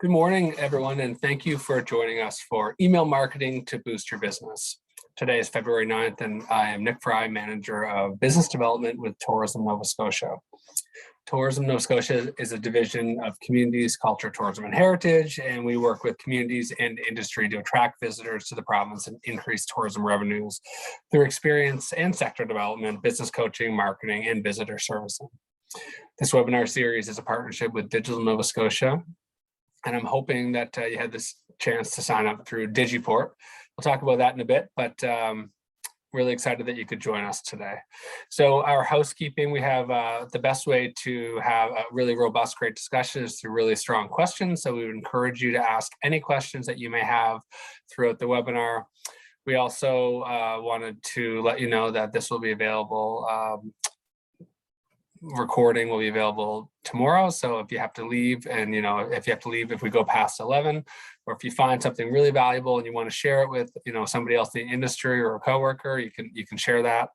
Good morning, everyone, and thank you for joining us for Email Marketing to Boost Your Business. Today is February 9th, and I am Nick Fry, Manager of Business Development with Tourism Nova Scotia. Tourism Nova Scotia is a division of Communities, Culture, Tourism, and Heritage, and we work with communities and industry to attract visitors to the province and increase tourism revenues through experience and sector development, business coaching, marketing, and visitor servicing. This webinar series is a partnership with Digital Nova Scotia, and I'm hoping that you had this chance to sign up through Digiport. We'll talk about that in a bit, but really excited that you could join us today. So our housekeeping, we have the best way to have a really robust, great discussion is through really strong questions. So we would encourage you to ask any questions that you may have throughout the webinar. We also wanted to let you know that this will be available recording will be available tomorrow. So if you have to leave and, if we go past 11, or if you find something really valuable and you want to share it with, somebody else in the industry or a coworker, you can share that.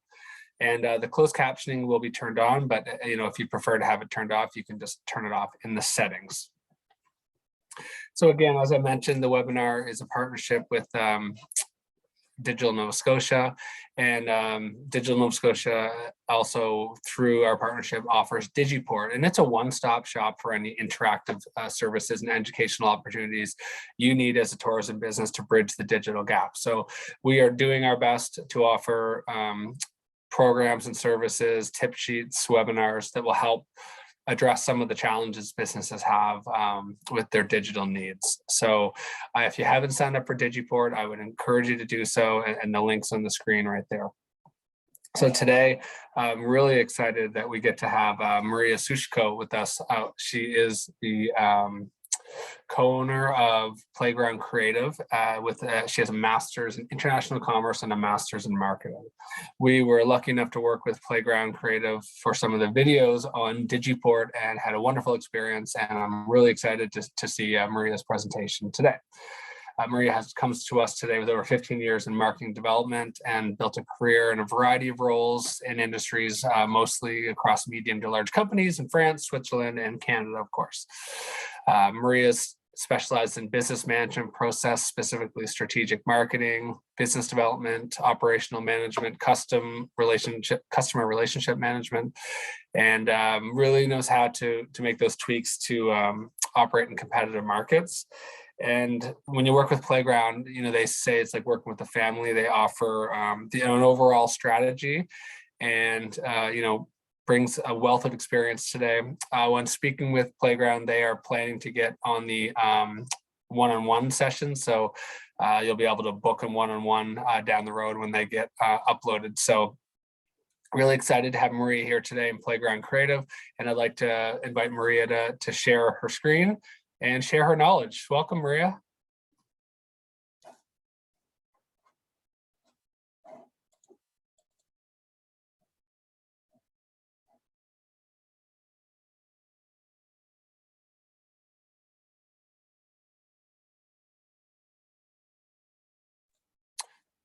And the closed captioning will be turned on, but, if you prefer to have it turned off, you can just turn it off in the settings. So again, as I mentioned, the webinar is a partnership with Digital Nova Scotia, and Digital Nova Scotia also, through our partnership, offers Digiport, and it's a one-stop shop for any interactive services and educational opportunities you need as a tourism business to bridge the digital gap. So we are doing our best to offer programs and services, tip sheets, webinars that will help address some of the challenges businesses have with their digital needs. So if you haven't signed up for Digiport, I would encourage you to do so, and the link's on the screen right there. So today, I'm really excited that we get to have Maria Sushko with us. She is the co-owner of Playground Creative. She has a master's in international commerce and a master's in marketing. We were lucky enough to work with Playground Creative for some of the videos on Digiport and had a wonderful experience. And I'm really excited to see Maria's presentation today. Maria comes to us today with over 15 years in marketing development and built a career in a variety of roles in industries, mostly across medium to large companies in France, Switzerland, and Canada, of course. Maria's specialized in business management process, specifically strategic marketing, business development, operational management, customer relationship management, and really knows how to make those tweaks to operate in competitive markets. And when you work with Playground, they say it's like working with a family. They offer an overall strategy and, brings a wealth of experience today. When speaking with Playground, they are planning to get on the one-on-one sessions. So you'll be able to book them one-on-one down the road when they get uploaded. So really excited to have Maria here today in Playground Creative. And I'd like to invite Maria to share her screen and share her knowledge. Welcome, Maria.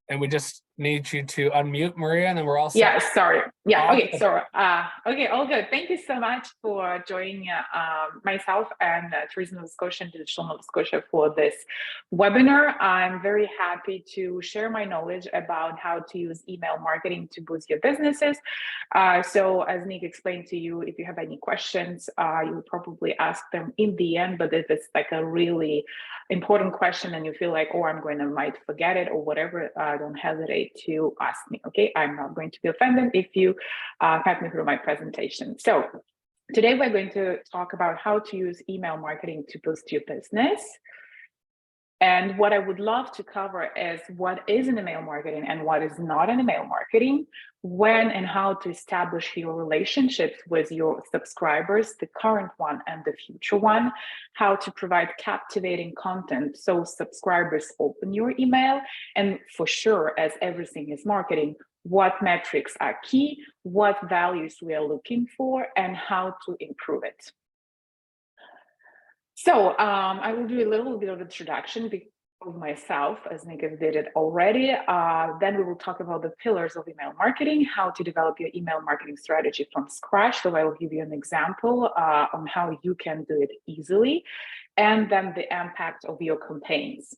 And we just need you to unmute, Maria, and then we're all set. Yeah, sorry. Yeah, okay, so, okay, all good. Thank you so much for joining myself and Tourism Nova Scotia and Digital Nova Scotia for this webinar. I'm very happy to share my knowledge about how to use email marketing to boost your businesses. So as Nick explained to you, if you have any questions, you will probably ask them in the end, but if it's like a really important question and you feel like, oh, might forget it or whatever, don't hesitate to ask me, okay? I'm not going to be offended if you have me through my presentation. So today we're going to talk about how to use email marketing to boost your business. And what I would love to cover is what is an email marketing and what is not an email marketing, when and how to establish your relationships with your subscribers, the current one and the future one, how to provide captivating content so subscribers open your email, and for sure, as everything is marketing, what metrics are key, what values we are looking for, and how to improve it. So I will do a little bit of introduction of myself, as Nick did it already. Then we will talk about the pillars of email marketing, how to develop your email marketing strategy from scratch. So I will give you an example on how you can do it easily. and then the impact of your campaigns.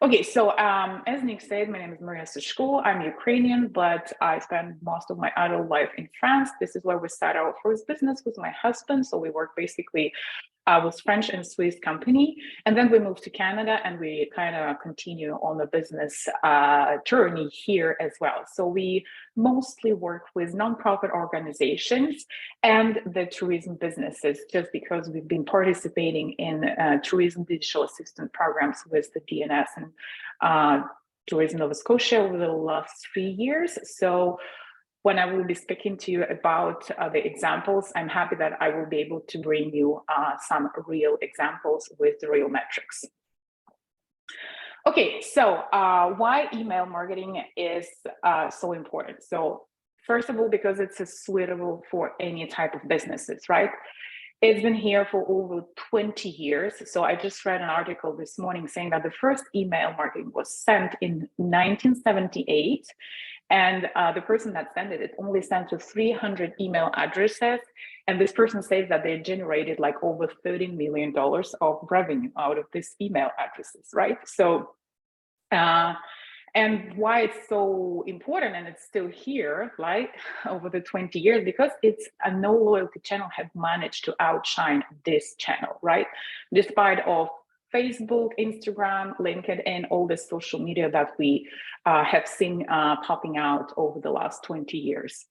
Okay, so as Nick said, my name is Maria Sushko. I'm Ukrainian, but I spent most of my adult life in France. This is where we started our first business with my husband. So we work basically with French and Swiss company. And then we moved to Canada and we kind of continue on the business journey here as well. So we mostly work with nonprofit organizations and the tourism businesses, just because we've been participating in tourism digital assistant programs with the DNS and Tourism Nova Scotia over the last 3 years. So when I will be speaking to you about the examples, I'm happy that I will be able to bring you some real examples with the real metrics. Okay, so why email marketing is so important? So first of all, because it's suitable for any type of businesses, right? It's been here for over 20 years. So I just read an article this morning saying that the first email marketing was sent in 1978. And the person that sent it only sent to 300 email addresses. And this person says that they generated like over $30 million of revenue out of these email addresses, right? So, and why it's so important and it's still here, like over the 20 years, because it's a no loyalty channel have managed to outshine this channel, right? Despite of Facebook, Instagram, LinkedIn, all the social media that we have seen popping out over the last 20 years.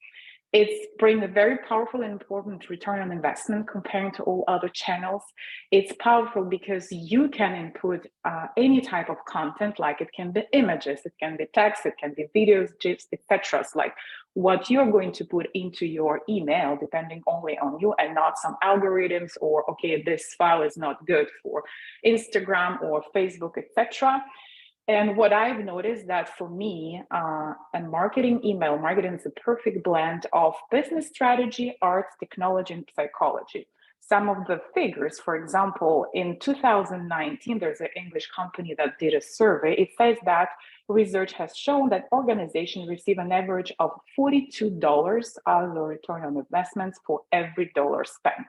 It's bringing a very powerful and important return on investment comparing to all other channels. It's powerful because you can input any type of content, like it can be images, it can be text, it can be videos, GIFs, etc. Like what you're going to put into your email, depending only on you and not some algorithms or, okay, this file is not good for Instagram or Facebook, etc. And what I've noticed that for me, and email marketing is a perfect blend of business strategy, arts, technology, and psychology. Some of the figures, for example, in 2019, there's an English company that did a survey. It says that research has shown that organizations receive an average of $42 as a return on investments for every dollar spent.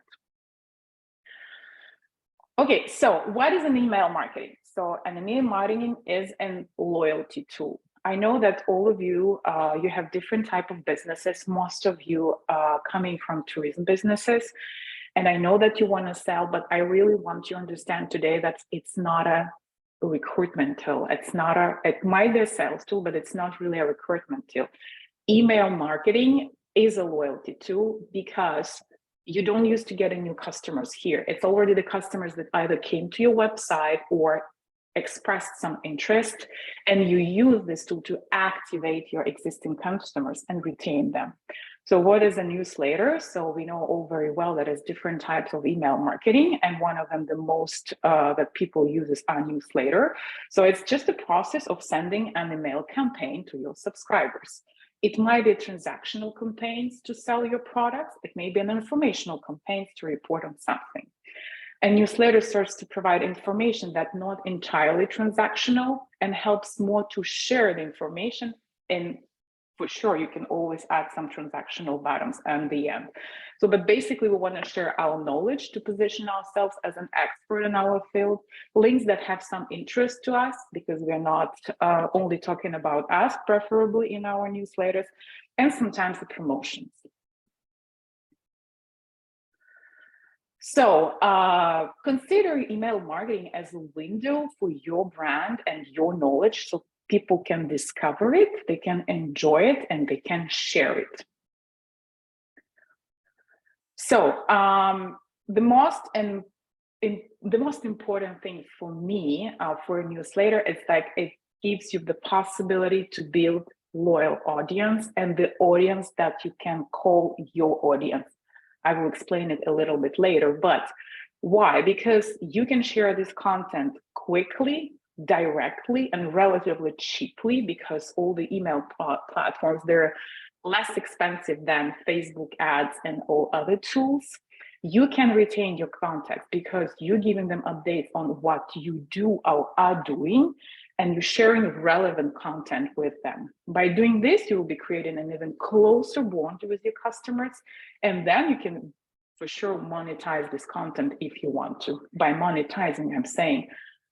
Okay, so what is an email marketing? So an email marketing is a loyalty tool. I know that all of you, you have different type of businesses. Most of you coming from tourism businesses. And I know that you want to sell, but I really want you to understand today that it's not a recruitment tool. It might be a sales tool, but it's not really a recruitment tool. Email marketing is a loyalty tool because you don't use to get new customers here. It's already the customers that either came to your website or expressed some interest, and you use this tool to activate your existing customers and retain them. So what is a newsletter? So we know all very well that there's different types of email marketing, and one of them, the most that people use, is a newsletter. So it's just a process of sending an email campaign to your subscribers. It might be transactional campaigns to sell your products. It may be an informational campaign to report on something. A newsletter serves to provide information that's not entirely transactional and helps more to share the information. And for sure, you can always add some transactional buttons at the end. So, but basically we want to share our knowledge to position ourselves as an expert in our field, links that have some interest to us, because we're not only talking about us, preferably in our newsletters, and sometimes the promotions. So consider email marketing as a window for your brand and your knowledge, so people can discover it, they can enjoy it, and they can share it. So the most important thing for me for a newsletter is like it gives you the possibility to build loyal audience and the audience that you can call your audience. I will explain it a little bit later, but why? Because you can share this content quickly, directly, and relatively cheaply, because all the email platforms, they're less expensive than Facebook ads and all other tools. You can retain your contacts because you're giving them updates on what you do or are doing, and you're sharing relevant content with them. By doing this, you will be creating an even closer bond with your customers, and then you can for sure monetize this content if you want to. By monetizing, I'm saying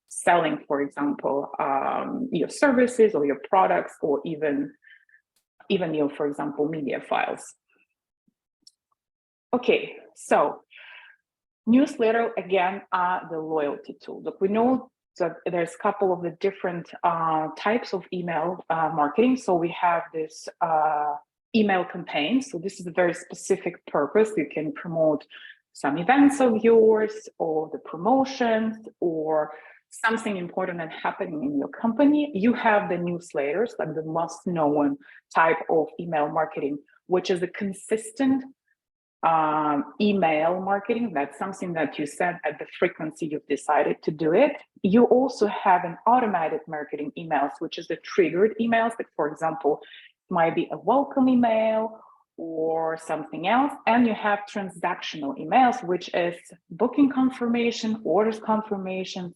selling, for example, your services or your products, or even your, for example, media files. Okay, so newsletter again are the loyalty tool. Look, we know that there's a couple of the different types of email marketing. So we have this email campaign. So this is a very specific purpose. You can promote some events of yours, or the promotions, or something important that happening in your company. You have the newsletters, like the most known type of email marketing, which is a consistent email marketing. That's something that you set at the frequency you've decided to do it. You also have an automated marketing emails, which is the triggered emails, like for example, might be a welcome email or something else. And you have transactional emails, which is booking confirmation, orders confirmations,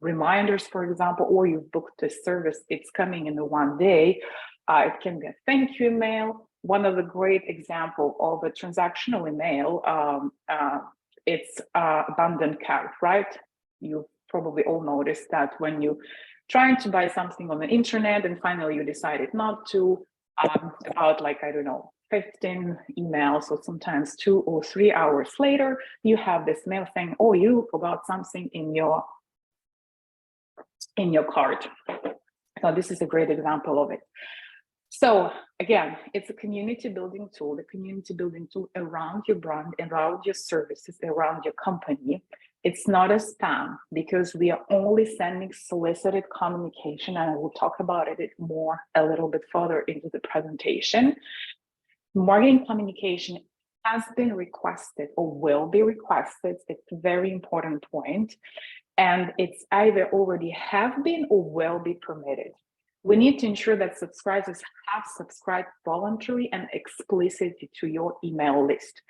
reminders, for example, or you've booked a service, it's coming in the one day. It can be a thank you email. One of the great example of a transactional email, it's abandoned cart, right? You probably all noticed that when you trying to buy something on the internet and finally you decided not to, about like, I don't know, 15 emails or sometimes 2 or 3 hours later, you have this mail saying, oh, you forgot something in your cart. So this is a great example of it. So again, it's a community building tool, the community building tool around your brand, around your services, around your company. It's not a spam, because we are only sending solicited communication, and I will talk about it more a little bit further into the presentation. Marketing communication has been requested or will be requested. It's a very important point. And it's either already have been or will be permitted. We need to ensure that subscribers have subscribed voluntarily and explicitly to your email list.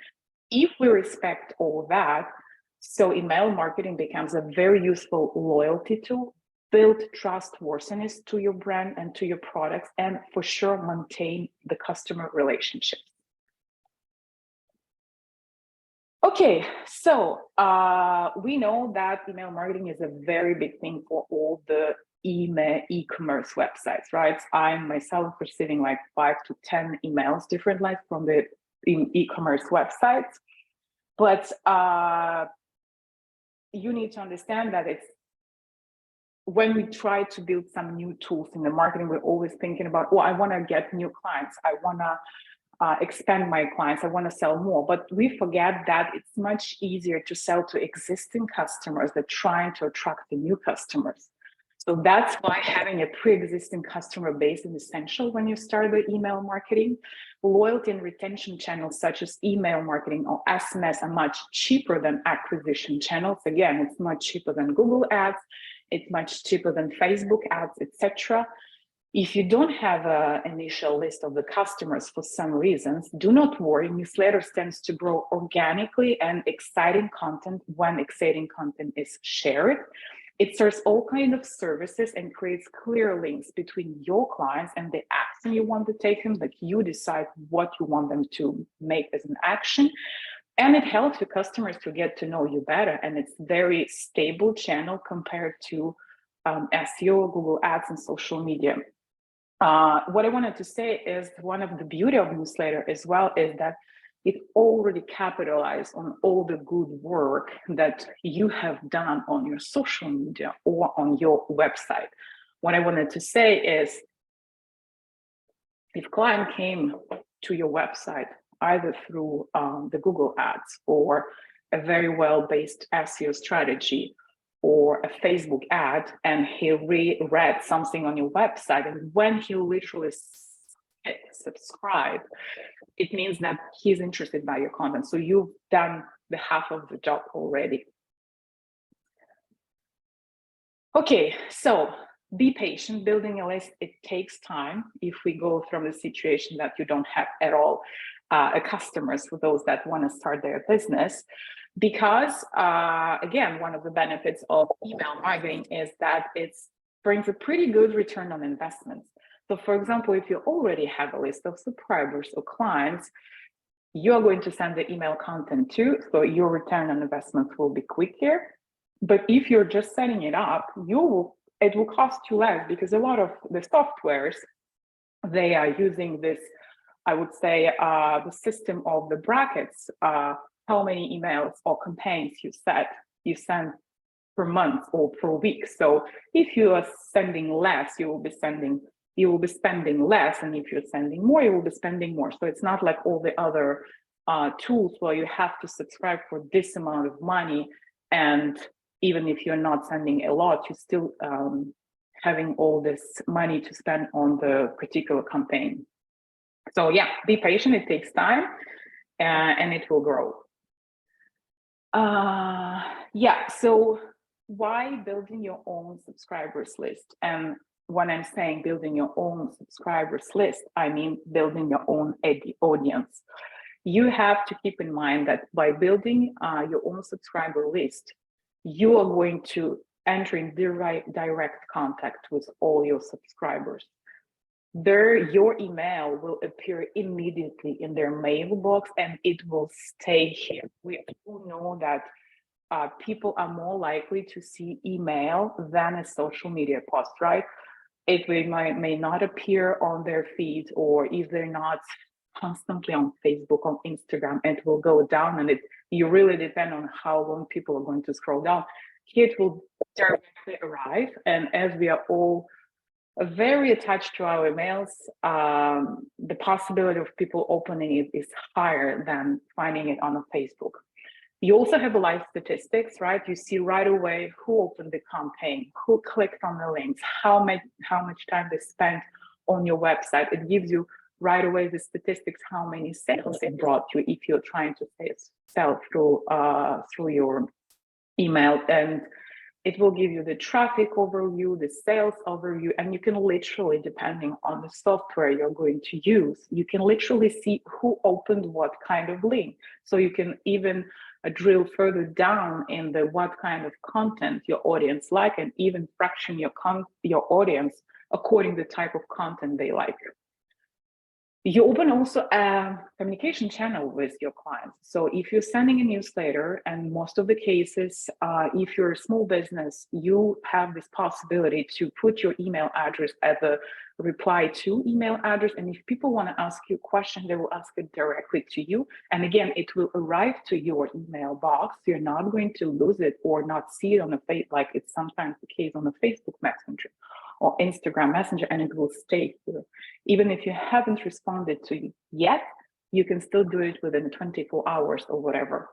If we respect all that, so email marketing becomes a very useful loyalty tool, build trustworthiness to your brand and to your products, and for sure maintain the customer relationships. Okay, so we know that email marketing is a very big thing for all the e-commerce websites, right? I'm myself receiving like 5 to 10 emails different like from the e-commerce websites. But you need to understand that it's when we try to build some new tools in the marketing, we're always thinking about, oh, I want to get new clients. I want to expand my clients. I want to sell more. But we forget that it's much easier to sell to existing customers than trying to attract the new customers. So that's why having a pre-existing customer base is essential when you start the email marketing. Loyalty and retention channels such as email marketing or SMS are much cheaper than acquisition channels. Again, it's much cheaper than Google ads. It's much cheaper than Facebook ads, etc. If you don't have an initial list of the customers for some reasons, do not worry. Newsletters tends to grow organically, and exciting content, when exciting content is shared, it serves all kinds of services and creates clear links between your clients and the action you want to take them, that you decide what you want them to make as an action. And it helps your customers to get to know you better. And it's very stable channel compared to SEO, Google Ads, and social media. What I wanted to say is one of the beauty of newsletter as well is that it already capitalized on all the good work that you have done on your social media or on your website. What I wanted to say is, if client came to your website either through the Google Ads or a very well-based SEO strategy or a Facebook ad, and he read something on your website, and when he literally hit subscribe, it means that he's interested by your content. So you've done the half of the job already. Okay, so be patient. Building a list, it takes time. If we go from the situation that you don't have at all customers for those that want to start their business, because again, one of the benefits of email marketing is that it brings a pretty good return on investments. So for example, if you already have a list of subscribers or clients, you are going to send the email content too, so your return on investment will be quicker. But if you're just setting it up, it will cost you less, because a lot of the softwares, they are using this, I would say, the system of the brackets, how many emails or campaigns you send per month or per week. So if you are sending less, you will be spending less, and if you're sending more, you will be spending more. So it's not like all the other tools where you have to subscribe for this amount of money, and even if you're not sending a lot, you're still having all this money to spend on the particular campaign. So yeah, be patient, it takes time, and it will grow. Yeah, so why building your own subscribers list? And when I'm saying building your own subscribers list, I mean building your own audience. You have to keep in mind that by building your own subscriber list, you are going to enter in direct contact with all your subscribers. Your email will appear immediately in their mailbox, and it will stay here. We all know that people are more likely to see email than a social media post, right? It may not appear on their feed, or if they're not constantly on Facebook, on Instagram, it will go down, and you really depend on how long people are going to scroll down. Here it will directly arrive, and as we are all very attached to our emails, the possibility of people opening it is higher than finding it on a Facebook. You also have live statistics, right? You see right away who opened the campaign, who clicked on the links, how much time they spent on your website. It gives you right away the statistics, how many sales it brought you if you're trying to sell through your email. And it will give you the traffic overview, the sales overview, and you can literally, depending on the software you're going to use, you can literally see who opened what kind of link. So you can even drill further down in the what kind of content your audience like, and even fraction your audience according to the type of content they like. You open also a communication channel with your clients. So if you're sending a newsletter, and most of the cases, if you're a small business, you have this possibility to put your email address as a reply to email address. And if people want to ask you a question, they will ask it directly to you. And again, it will arrive to your email box. You're not going to lose it or not see it on like it's sometimes the case on the Facebook Messenger or Instagram Messenger, and it will stay here. Even if you haven't responded to it yet, you can still do it within 24 hours or whatever.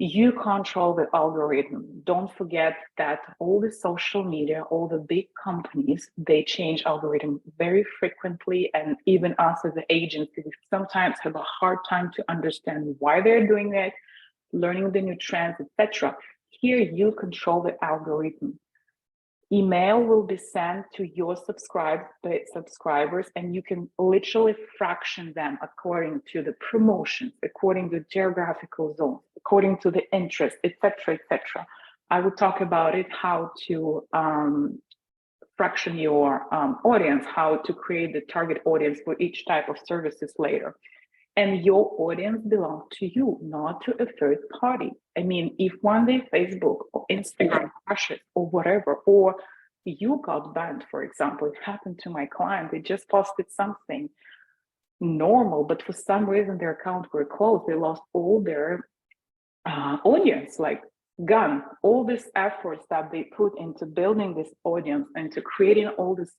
You control the algorithm. Don't forget that all the social media, all the big companies, they change algorithm very frequently, and even us as an agency, we sometimes have a hard time to understand why they're doing it, learning the new trends, etc. Here, you control the algorithm. Email will be sent to your subscribers, and you can literally fraction them according to the promotions, according to geographical zones, according to the interest, etc., etc. I will talk about it, how to fraction your audience, how to create the target audience for each type of services later. And your audience belongs to you, not to a third party. I mean, if one day Facebook or Instagram crashes or whatever, or you got banned, for example, it happened to my client, they just posted something normal, but for some reason their account were closed, they lost all their audience, like gone. All these efforts that they put into building this audience and to creating all this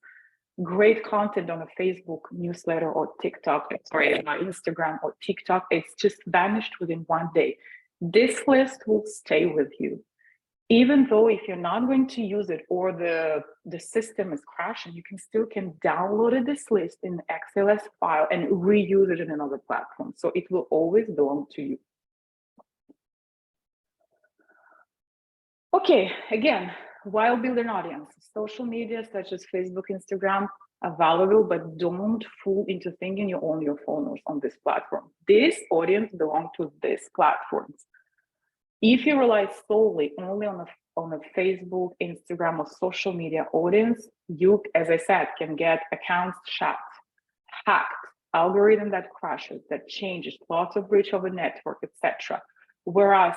great content on a Facebook newsletter or TikTok, Instagram or TikTok, it's just vanished within one day. This list will stay with you. Even though if you're not going to use it or the system is crashing, you still can download this list in the XLS file and reuse it in another platform. So it will always belong to you. Okay, again, while building audience, social media such as Facebook, Instagram are valuable, but don't fool into thinking you own your followers on this platform. This audience belongs to these platforms. If you rely solely only on a Facebook, Instagram, or social media audience, you, as I said, can get accounts hacked, algorithm that crashes, that changes, lots of breach of a network, etc. Whereas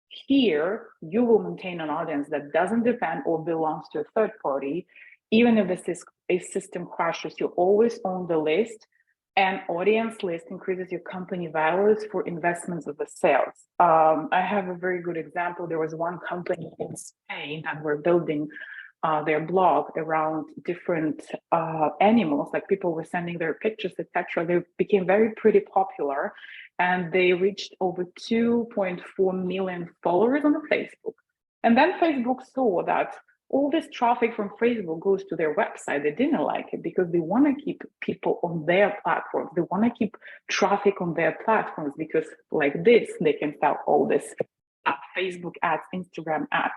here, you will maintain an audience that doesn't depend or belongs to a third party. Even if a system crashes, you always own the list, and audience list increases your company values for investments of the sales. I have a very good example. There was one company in Spain that were building their blog around different animals, like people were sending their pictures, etc. They became pretty popular, and they reached over 2.4 million followers on Facebook. And then Facebook saw that all this traffic from Facebook goes to their website. They didn't like it because they want to keep people on their platforms. They want to keep traffic on their platforms because like this, they can sell all this Facebook ads, Instagram ads.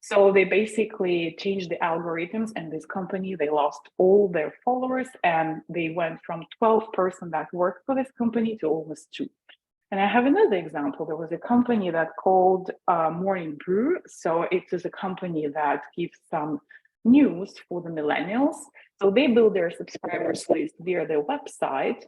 So they basically changed the algorithms, and this company, they lost all their followers, and they went from 12 person that worked for this company to almost 2. And I have another example. There was a company that called Morning Brew. So it is a company that gives some news for the millennials. So they build their subscribers list via their website.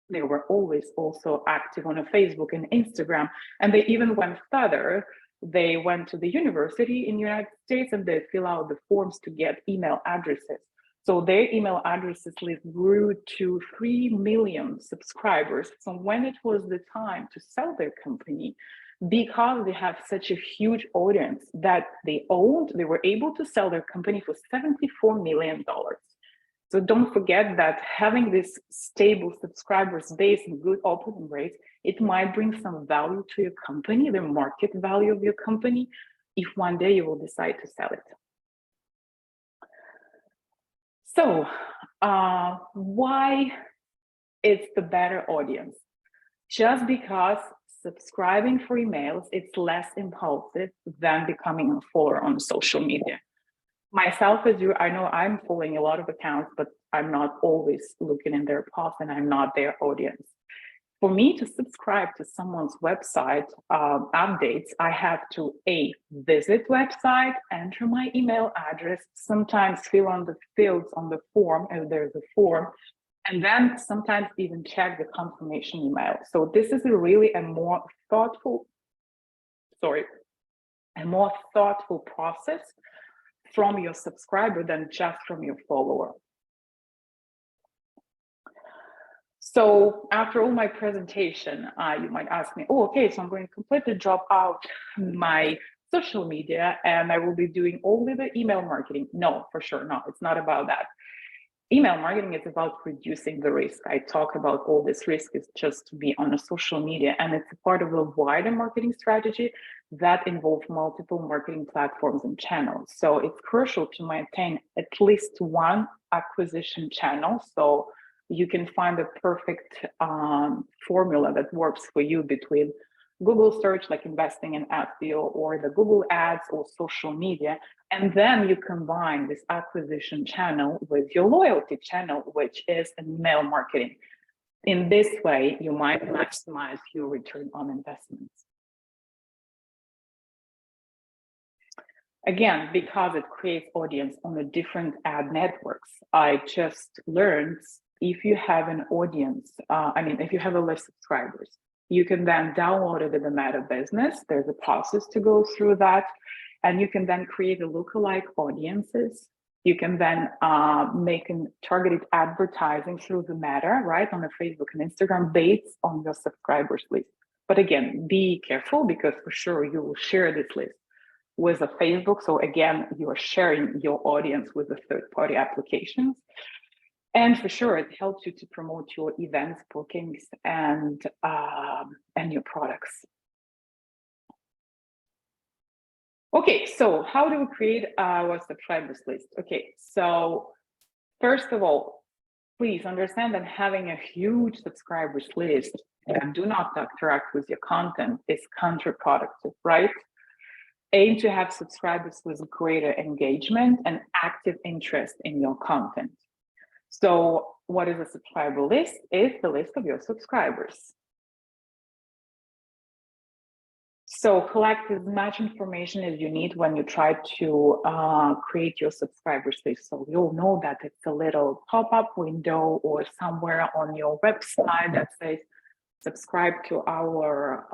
They were always also active on a Facebook and Instagram. And they even went further. They went to the university in the United States and they fill out the forms to get email addresses. So their email addresses list grew to 3 million subscribers. So when it was the time to sell their company, because they have such a huge audience that they owned, they were able to sell their company for $74 million. So don't forget that having this stable subscribers base and good opening rates, it might bring some value to your company, the market value of your company, if one day you will decide to sell it. So why it's the better audience? Just because subscribing for emails, it's less impulsive than becoming a follower on social media. Myself, as you, I know I'm following a lot of accounts, but I'm not always looking in their posts and I'm not their audience. For me to subscribe to someone's website updates, I have to visit website, enter my email address, sometimes fill on the fields on the form if there's a form, and then sometimes even check the confirmation email. So this is really a more thoughtful process from your subscriber than just from your follower. So after all my presentation, you might ask me, oh, okay, so I'm going to completely drop out my social media and I will be doing only the email marketing. No, for sure, no, it's not about that. Email marketing is about reducing the risk. I talk about all this risk is just to be on a social media, and it's a part of a wider marketing strategy that involves multiple marketing platforms and channels. So it's crucial to maintain at least one acquisition channel. So you can find a perfect formula that works for you between Google search, like investing in AdSeo, or the Google ads or social media. And then you combine this acquisition channel with your loyalty channel, which is email marketing. In this way, you might maximize your return on investments. Again, because it creates audience on the different ad networks, I just learned if you have an audience, if you have a list of subscribers, you can then download it in the Meta Business. There's a process to go through that. And you can then create a lookalike audiences. You can then make targeted advertising through the Meta, right, on the Facebook and Instagram based on your subscribers list. But again, be careful because for sure you will share this list with a Facebook. So again, you are sharing your audience with the third-party applications. And for sure, it helps you to promote your events, bookings, and your products. Okay, so how do we create our subscribers list? Okay, so first of all, please understand that having a huge subscribers list that do not interact with your content is counterproductive, right? Aim to have subscribers with greater engagement and active interest in your content. So what is a subscriber list? It's the list of your subscribers. So collect as much information as you need when you try to create your subscribers list. So you'll know that it's a little pop-up window or somewhere on your website that says subscribe to our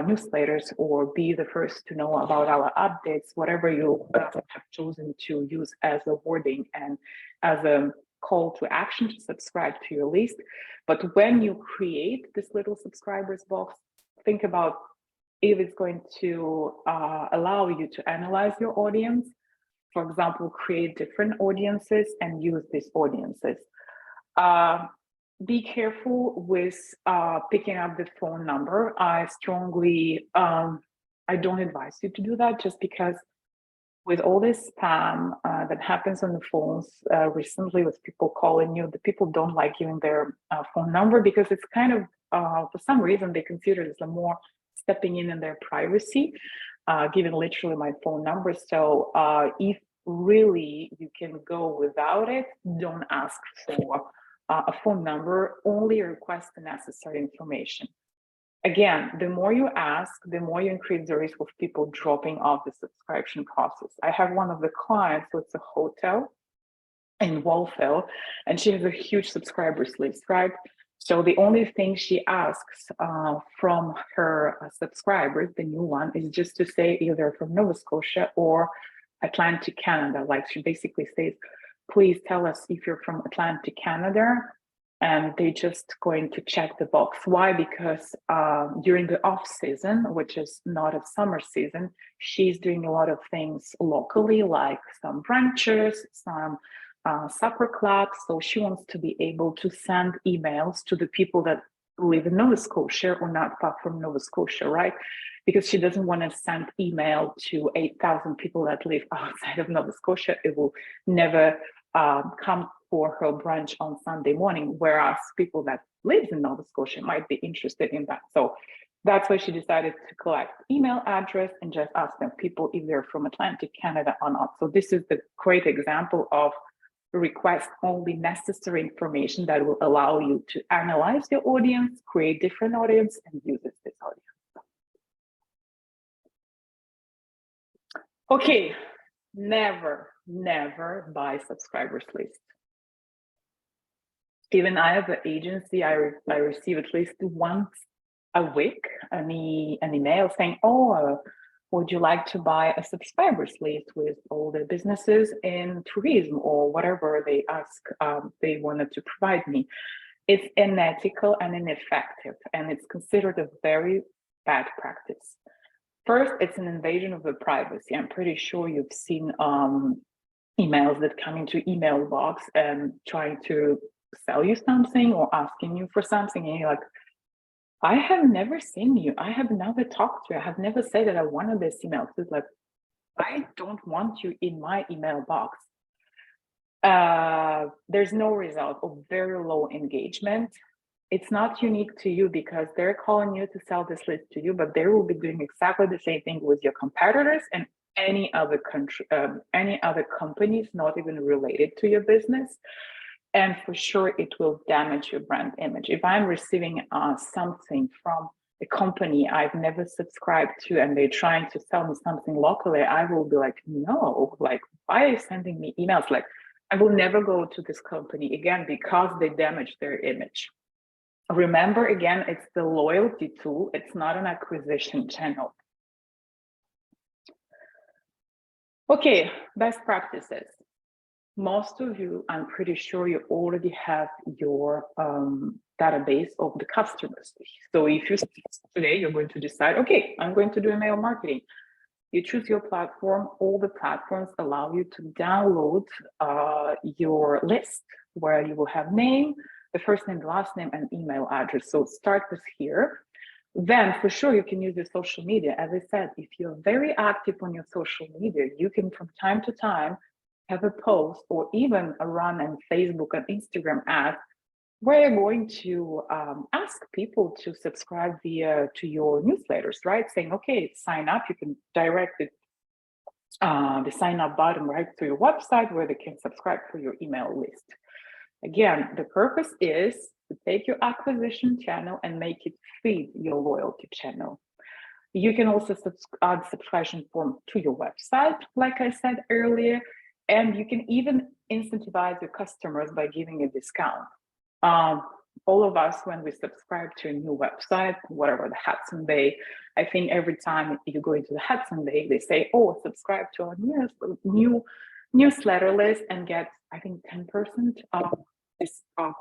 newsletters or be the first to know about our updates, whatever you have chosen to use as a wording and as a call to action to subscribe to your list. But when you create this little subscribers box, think about if it's going to allow you to analyze your audience. For example, create different audiences and use these audiences. Be careful with picking up the phone number. I strongly, I don't advise you to do that, just because with all this spam that happens on the phones recently with people calling you, the people don't like giving their phone number because it's kind of, for some reason, they consider it as a more stepping in their privacy, giving literally my phone number. So if really you can go without it, don't ask for a phone number, only request the necessary information. Again, the more you ask, the more you increase the risk of people dropping off the subscription process. I have one of the clients, so it's a hotel in Walthall, and she has a huge subscribers list, right? So the only thing she asks from her subscribers, the new one, is just to say either from Nova Scotia or Atlantic Canada. Like she basically says, please tell us if you're from Atlantic Canada, and they just going to check the box. Why? Because during the off season, which is not a summer season, she's doing a lot of things locally, like some brunches, some supper clubs. So she wants to be able to send emails to the people that live in Nova Scotia or not far from Nova Scotia, right? Because she doesn't want to send email to 8,000 people that live outside of Nova Scotia. It will never come for her brunch on Sunday morning, whereas people that live in Nova Scotia might be interested in that. So that's why she decided to collect email address and just ask them people if they're from Atlantic Canada or not. So this is the great example of request only necessary information that will allow you to analyze your audience, create different audience, and use this audience. Okay, never buy subscribers list. Even I have an agency, I receive at least once a week an email saying, oh, would you like to buy a subscribers list with all the businesses in tourism or whatever they ask, they wanted to provide me. It's unethical and ineffective, and it's considered a very bad practice. First, it's an invasion of the privacy. I'm pretty sure you've seen emails that come into email box and trying to sell you something or asking you for something, and you're like, I have never seen you. I have never talked to you. I have never said that I wanted this email. So it's like, I don't want you in my email box. There's no result or very low engagement. It's not unique to you because they're calling you to sell this list to you, but they will be doing exactly the same thing with your competitors and any other country, any other companies not even related to your business. And for sure, it will damage your brand image. If I'm receiving something from a company I've never subscribed to and they're trying to sell me something locally, I will be like, no, like, why are you sending me emails? Like, I will never go to this company again because they damage their image. Remember, again, it's the loyalty tool. It's not an acquisition channel. Okay, best practices. Most of you, I'm pretty sure you already have your database of the customers. So if you today, you're going to decide, okay, I'm going to do email marketing. You choose your platform. All the platforms allow you to download your list where you will have name, the first name, the last name, and email address. So start with here. Then for sure you can use your social media. As I said, if you're very active on your social media, you can from time to time have a post or even a run on Facebook and Instagram ad where you're going to ask people to subscribe to your newsletters, right? Saying, okay, sign up. You can direct it, the sign up button right to your website where they can subscribe for your email list. Again, the purpose is to take your acquisition channel and make it feed your loyalty channel. You can also add subscription form to your website, like I said earlier, and you can even incentivize your customers by giving a discount. All of us, when we subscribe to a new website, whatever the Hudson Bay, I think every time you go into the Hudson Bay, they say, oh, subscribe to our new newsletter list and get, I think, 10% of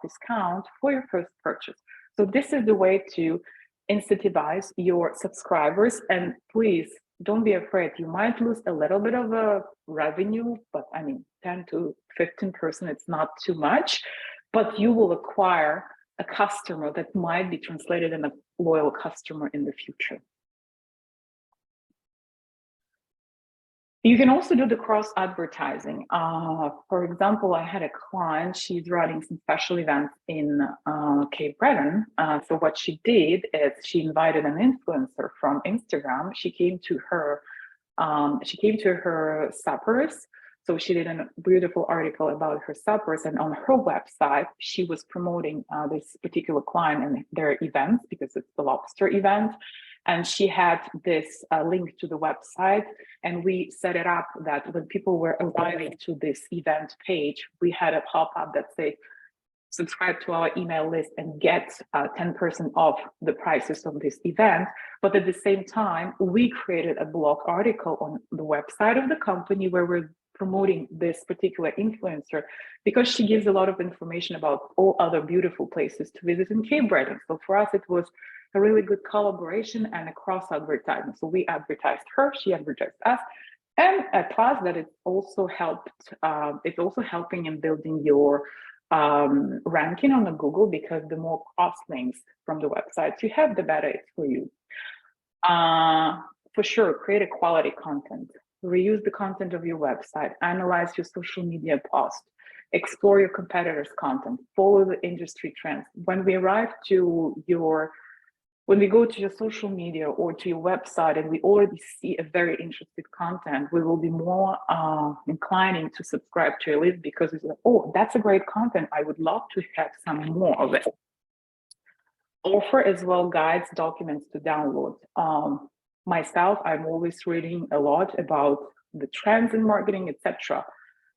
discount for your first purchase. So this is the way to incentivize your subscribers. And please don't be afraid. You might lose a little bit of a revenue, but I mean, 10 to 15%, it's not too much, but you will acquire a customer that might be translated in a loyal customer in the future. You can also do the cross advertising. For example, I had a client, she's running some special events in Cape Breton. So what she did is she invited an influencer from Instagram. She came to her suppers. So she did a beautiful article about her suppers, and on her website, she was promoting this particular client and their events because it's the lobster event. And she had this link to the website, and we set it up that when people were arriving to this event page, we had a pop-up that said, subscribe to our email list and get 10% off the prices of this event. But at the same time, we created a blog article on the website of the company where we're promoting this particular influencer because she gives a lot of information about all other beautiful places to visit in Cape Breton. So for us, it was a really good collaboration and a cross advertising. So we advertised her, she advertised us, and a plus that it also helped. It's also helping in building your ranking on the Google, because the more cross links from the websites you have, the better it's for you. For sure, create a quality content. Reuse the content of your website. Analyze your social media posts. Explore your competitors' content. Follow the industry trends. When we go to your social media or to your website and we already see a very interesting content, we will be more inclining to subscribe to your list because it's like, oh, that's a great content. I would love to have some more of it. Offer as well guides, documents to download. Myself, I'm always reading a lot about the trends in marketing, etc.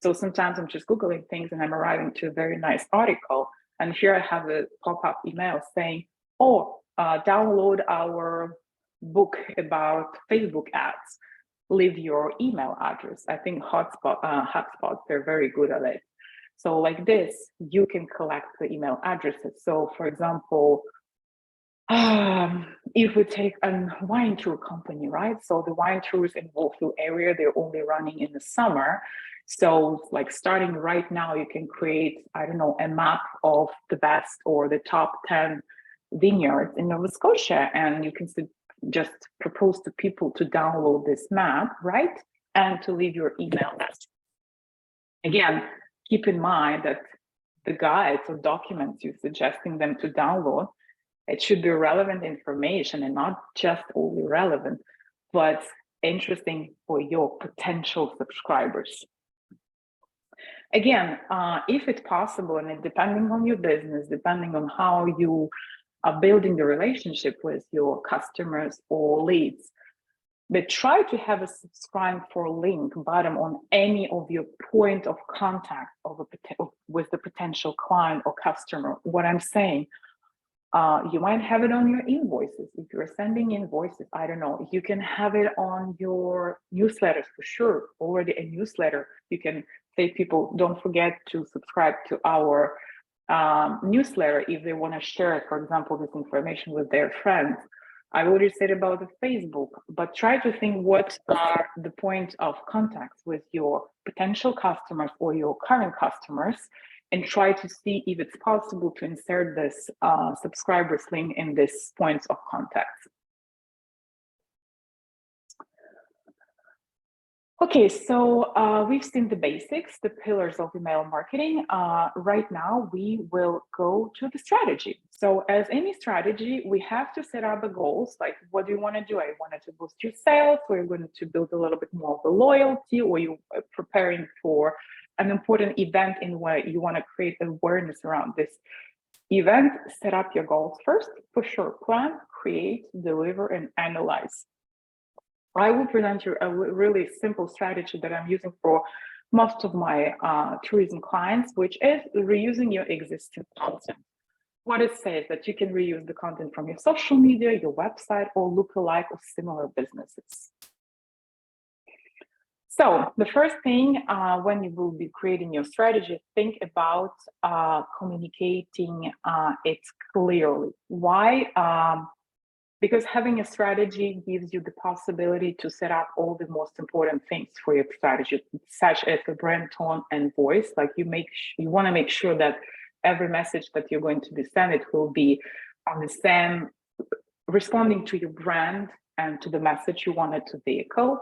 So sometimes I'm just Googling things and I'm arriving to a very nice article. And here I have a pop-up email saying, oh, download our book about Facebook ads. Leave your email address. I think HubSpot, they're very good at it. So like this, you can collect the email addresses. So for example, if we take a wine tour company, right? So the wine tours in Wolfville area, they're only running in the summer. So like starting right now, you can create, I don't know, a map of the best or the top 10 vineyards in Nova Scotia, and you can just propose to people to download this map, right? And to leave your email address. Again, keep in mind that the guides or documents you're suggesting them to download, it should be relevant information and not just only relevant, but interesting for your potential subscribers. Again, if it's possible, and depending on your business, depending on how you are building the relationship with your customers or leads, but try to have a subscribe for link button on any of your point of contact with the potential client or customer. What I'm saying, you might have it on your invoices. If you're sending invoices, I don't know, you can have it on your newsletters for sure. Already a newsletter, you can say people, don't forget to subscribe to our newsletter if they want to share, for example, this information with their friends. I already said about the Facebook, but try to think what are the point of contacts with your potential customers or your current customers, and try to see if it's possible to insert this subscribers link in this points of contacts. Okay, so we've seen the basics, the pillars of email marketing. Right now, we will go to the strategy. So as any strategy, we have to set up the goals, like what do you want to do? I wanted to boost your sales, or you're going to build a little bit more of the loyalty, or you're preparing for an important event in where you want to create awareness around this event. Set up your goals first, for sure. Plan, create, deliver, and analyze. I will present you a really simple strategy that I'm using for most of my tourism clients, which is reusing your existing content. What it says that you can reuse the content from your social media, your website, or lookalike of similar businesses. So the first thing when you will be creating your strategy, think about communicating it clearly. Why? Because having a strategy gives you the possibility to set up all the most important things for your strategy, such as the brand tone and voice. Like you want to make sure that every message that you're going to be sent, it will be on the same, responding to your brand and to the message you wanted to vehicle.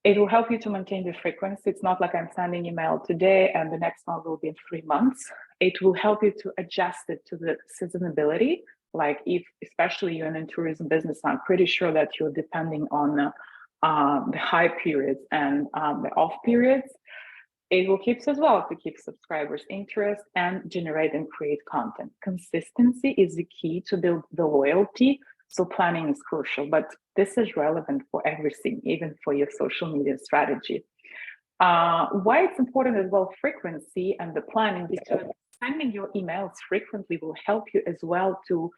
It will help you to maintain the frequency. It's not like I'm sending email today and the next one will be in 3 months. It will help you to adjust it to the seasonality. Like if, especially you're in a tourism business, I'm pretty sure that you're depending on the high periods and the off periods. It will keep as well to keep subscribers' interest and generate and create content. Consistency is the key to build the loyalty. So planning is crucial, but this is relevant for everything, even for your social media strategy. Why it's important as well, frequency and the planning, because sending your emails frequently will help you as well to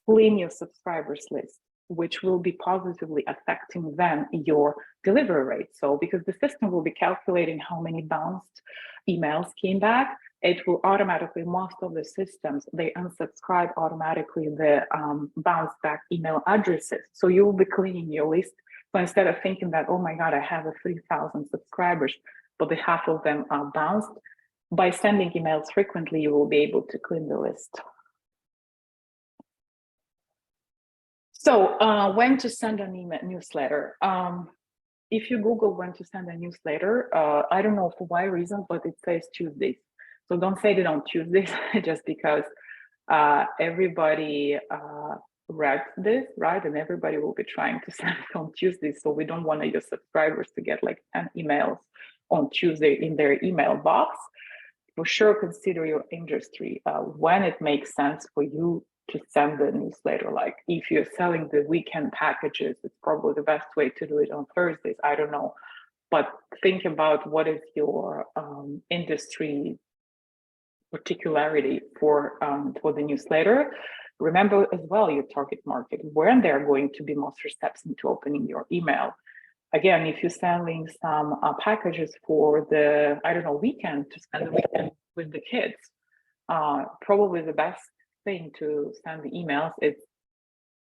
clean your subscribers list, which will be positively affecting then your delivery rate. So because the system will be calculating how many bounced emails came back, it will automatically, most of the systems, they unsubscribe automatically the bounce back email addresses. So you will be cleaning your list. So instead of thinking that, oh my God, I have 3,000 subscribers, but the half of them are bounced, by sending emails frequently, you will be able to clean the list. So when to send an email newsletter? If you Google when to send a newsletter, I don't know for what reason, but it says Tuesdays. So don't send it on Tuesdays just because everybody read this, right? And everybody will be trying to send it on Tuesday. So we don't want your subscribers to get like 10 emails on Tuesday in their email box. For sure, consider your industry when it makes sense for you to send the newsletter. Like if you're selling the weekend packages, it's probably the best way to do it on Thursdays. I don't know, but think about what is your industry particularity for the newsletter. Remember as well your target market, when they're going to be most receptive to opening your email. Again, if you're selling some packages for the, I don't know, weekend, to spend the weekend with the kids, probably the best thing to send the emails is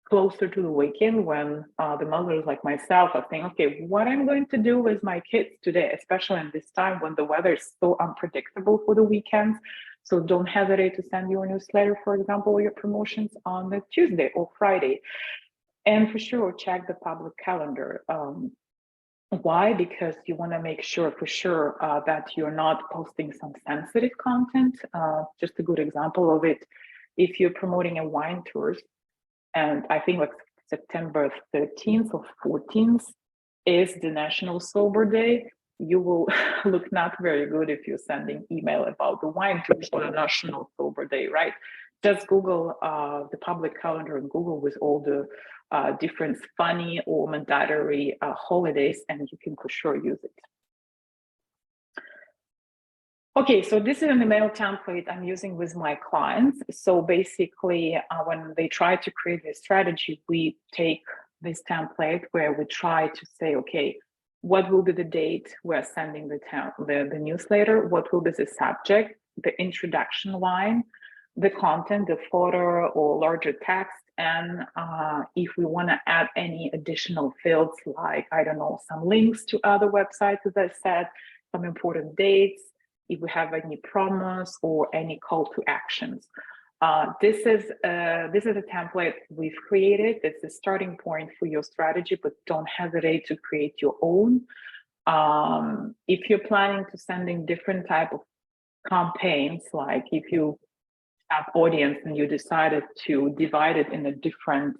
closer to the weekend when the mothers like myself are thinking, okay, what I'm going to do with my kids today, especially in this time when the weather is so unpredictable for the weekends. So don't hesitate to send your newsletter, for example, your promotions on the Tuesday or Friday. And for sure, check the public calendar. Why? Because you want to make sure for sure that you're not posting some sensitive content. Just a good example of it, if you're promoting a wine tour, and I think like September 13th or 14th is the National Sober Day, you will look not very good if you're sending email about the wine tour for the National Sober Day, right? Just Google the public calendar and Google with all the different funny or mandatory holidays, and you can for sure use it. Okay, so this is an email template I'm using with my clients. So basically, when they try to create a strategy, we take this template where we try to say, okay, what will be the date we're sending the newsletter? What will be the subject, the introduction line, the content, the photo or larger text, and if we want to add any additional fields like, I don't know, some links to other websites, as I said, some important dates, if we have any promos or any call to actions. This is a template we've created. It's the starting point for your strategy, but don't hesitate to create your own. If you're planning to sending different type of campaigns, like if you have audience and you decided to divide it in a different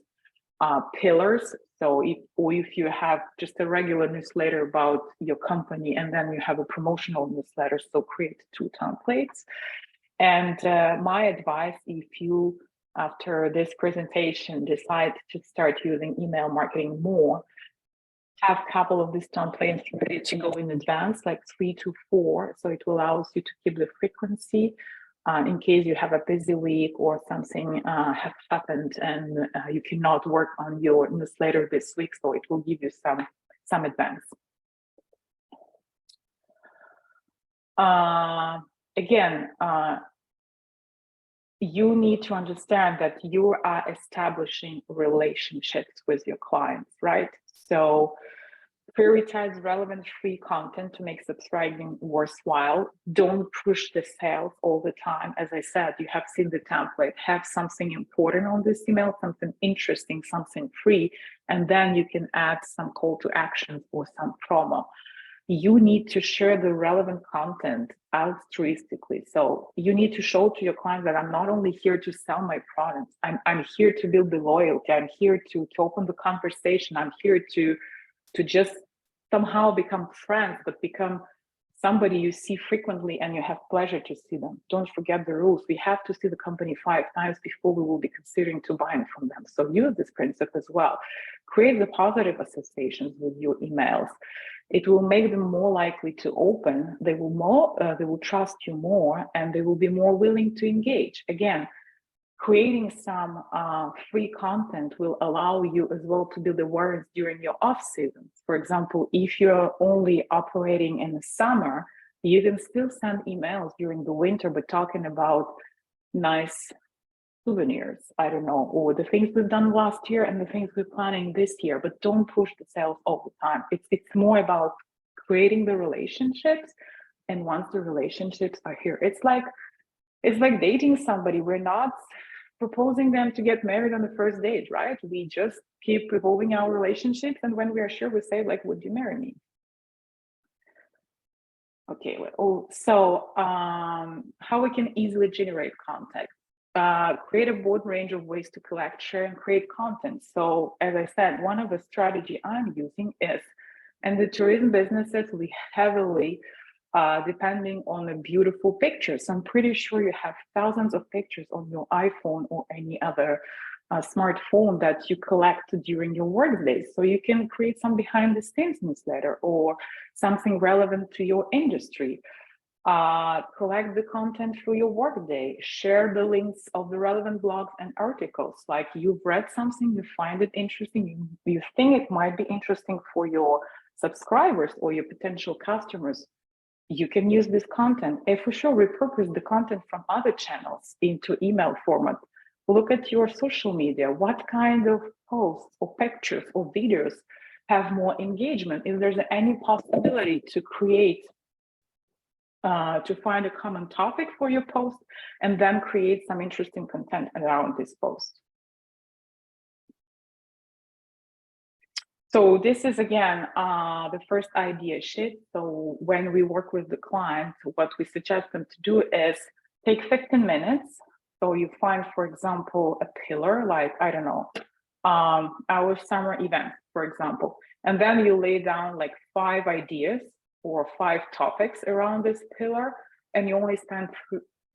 pillars. So if you have just a regular newsletter about your company and then you have a promotional newsletter, so create 2 templates. And my advice, if you, after this presentation, decide to start using email marketing more, have a couple of these templates ready to go in advance, like 3 to 4. So it allows you to keep the frequency in case you have a busy week or something has happened and you cannot work on your newsletter this week. So it will give you some advance. Again, you need to understand that you are establishing relationships with your clients, right? So prioritize relevant free content to make subscribing worthwhile. Don't push the sales all the time. As I said, you have seen the template, have something important on this email, something interesting, something free, and then you can add some call to action or some promo. You need to share the relevant content altruistically. So you need to show to your clients that I'm not only here to sell my products, I'm here to build the loyalty, I'm here to open the conversation, I'm here to just somehow become friends, but become somebody you see frequently and you have pleasure to see them. Don't forget the rules. We have to see the company 5 times before we will be considering to buying from them. So use this principle as well. Create the positive associations with your emails. It will make them more likely to open. They will trust you more, and they will be more willing to engage. Again, creating some free content will allow you as well to build awareness during your off seasons. For example, if you're only operating in the summer, you can still send emails during the winter, but talking about nice souvenirs, I don't know, or the things we've done last year and the things we're planning this year, but don't push the sales all the time. It's more about creating the relationships. And once the relationships are here, it's like dating somebody. We're not proposing them to get married on the first date, right? We just keep evolving our relationships. And when we are sure, we say, like, would you marry me? Okay, so how we can easily generate contact. Create a broad range of ways to collect, share, and create content. So as I said, one of the strategy I'm using is, and the tourism businesses, we heavily depending on the beautiful pictures. I'm pretty sure you have thousands of pictures on your iPhone or any other smartphone that you collect during your work days. So you can create some behind the scenes newsletter or something relevant to your industry. Collect the content for your workday, share the links of the relevant blogs and articles. Like you've read something, you find it interesting, you think it might be interesting for your subscribers or your potential customers. You can use this content and for sure repurpose the content from other channels into email format. Look at your social media. What kind of posts or pictures or videos have more engagement? If there's any possibility to create to find a common topic for your post and then create some interesting content around this post. So this is, again, the first idea sheet. So when we work with the client, what we suggest them to do is take 15 minutes. So you find, for example, a pillar, like, I don't know, our summer event, for example, and then you lay down like 5 ideas or 5 topics around this pillar, and you only spend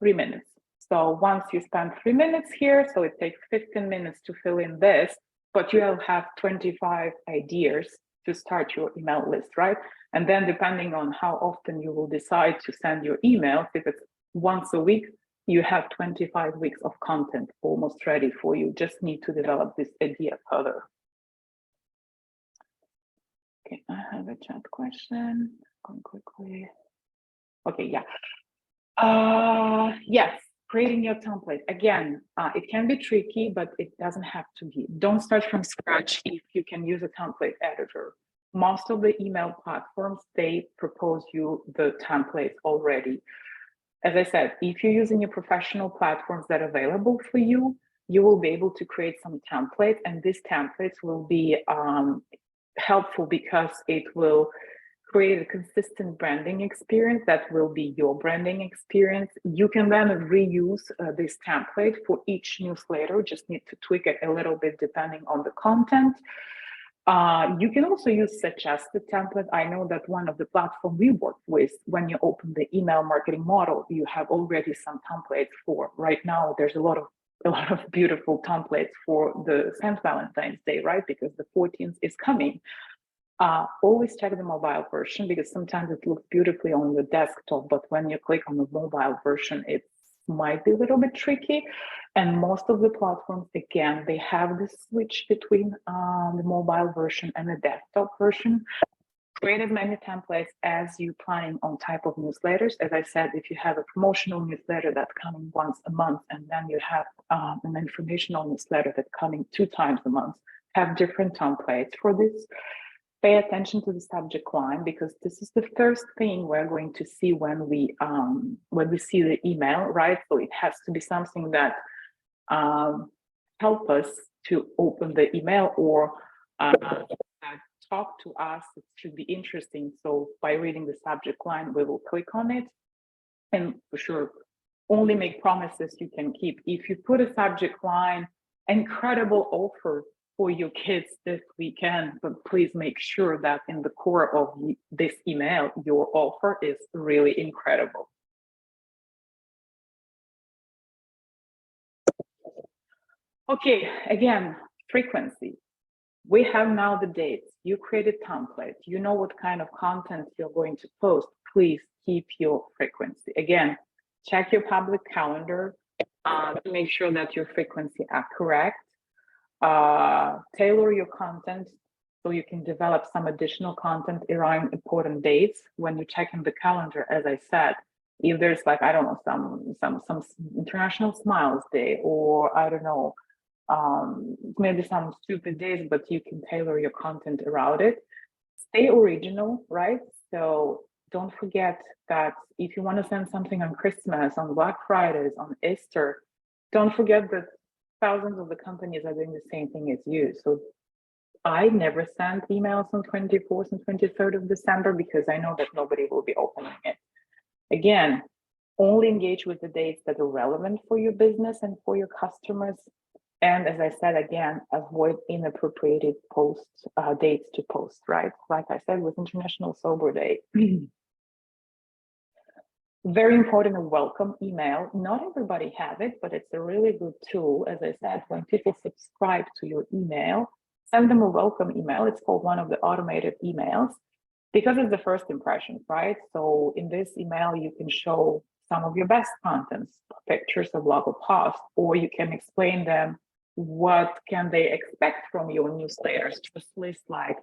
3 minutes. So once you spend 3 minutes here, so it takes 15 minutes to fill in this, but you'll have 25 ideas to start your email list, right? And then depending on how often you will decide to send your emails, if it's once a week, you have 25 weeks of content almost ready for you. Just need to develop this idea further. Okay, I have a chat question. Going quickly. Okay, yeah. Yes, creating your template. Again, it can be tricky, but it doesn't have to be. Don't start from scratch if you can use a template editor. Most of the email platforms, they propose you the templates already. As I said, if you're using your professional platforms that are available for you, you will be able to create some templates, and these templates will be helpful because it will create a consistent branding experience that will be your branding experience. You can then reuse this template for each newsletter, just need to tweak it a little bit depending on the content. You can also use suggested template. I know that one of the platforms we work with, when you open the email marketing model, you have already some templates for. Right now, there's a lot of beautiful templates for the St. Valentine's Day, right? Because the 14th is coming. Always check the mobile version, because sometimes it looks beautifully on the desktop, but when you click on the mobile version, it might be a little bit tricky. And most of the platforms, again, they have this switch between the mobile version and the desktop version. Create as many templates as you planning on type of newsletters. As I said, if you have a promotional newsletter that's coming once a month, and then you have an informational newsletter that's coming 2 times a month, have different templates for this. Pay attention to the subject line, because this is the first thing we're going to see when we see the email, right? So it has to be something that help us to open the email, or talk to us. It should be interesting. So by reading the subject line, we will click on it, and for sure, only make promises you can keep. If you put a subject line, incredible offer for your kids this weekend, but please make sure that in the core of this email, your offer is really incredible. Okay, again, frequency. We have now the dates. You created template. You know what kind of content you're going to post. Please keep your frequency. Again, check your public calendar to make sure that your frequency are correct. Tailor your content so you can develop some additional content around important dates when you check in the calendar. As I said, if there's like, I don't know, some International Smiles Day, or I don't know, maybe some stupid days, but you can tailor your content around it. Stay original, right? So don't forget that if you want to send something on Christmas, on Black Fridays, on Easter, don't forget that thousands of the companies are doing the same thing as you. So I never send emails on 24th and 23rd of December, because I know that nobody will be opening it. Again, only engage with the dates that are relevant for your business and for your customers. And as I said, again, avoid inappropriate dates to post, right? Like I said, with International Sober Day. Very important, a welcome email. Not everybody have it, but it's a really good tool. As I said, when people subscribe to your email, send them a welcome email. It's called one of the automated emails, because it's the first impression, right? So in this email, you can show some of your best contents, pictures of blog or post, or you can explain them what can they expect from your newsletters. Just list like,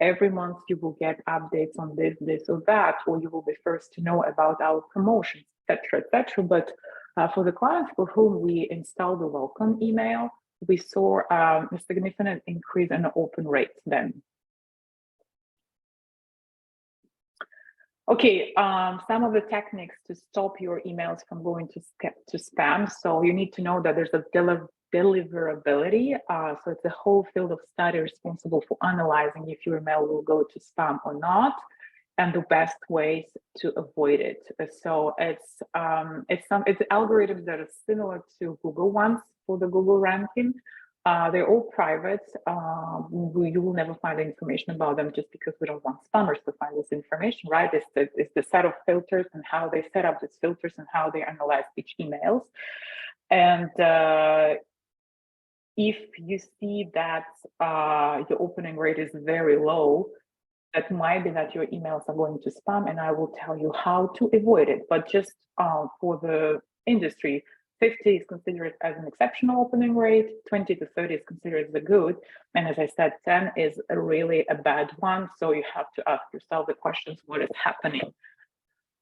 every month you will get updates on this, this, or that, or you will be first to know about our promotions, etc., etc. But for the clients for whom we installed the welcome email, we saw a significant increase in the open rates then. Okay, some of the techniques to stop your emails from going to spam. So you need to know that there's a deliverability. So it's a whole field of study responsible for analyzing if your email will go to spam or not, and the best ways to avoid it. So it's algorithms that are similar to Google ones for the Google ranking. They're all private. You will never find information about them, just because we don't want spammers to find this information, right? It's the set of filters and how they set up these filters and how they analyze each emails. And if you see that your opening rate is very low, that might be that your emails are going to spam, and I will tell you how to avoid it. But just for the industry, 50 is considered as an exceptional opening rate, 20 to 30 is considered the good. And as I said, 10 is really a bad one. So you have to ask yourself the questions, what is happening?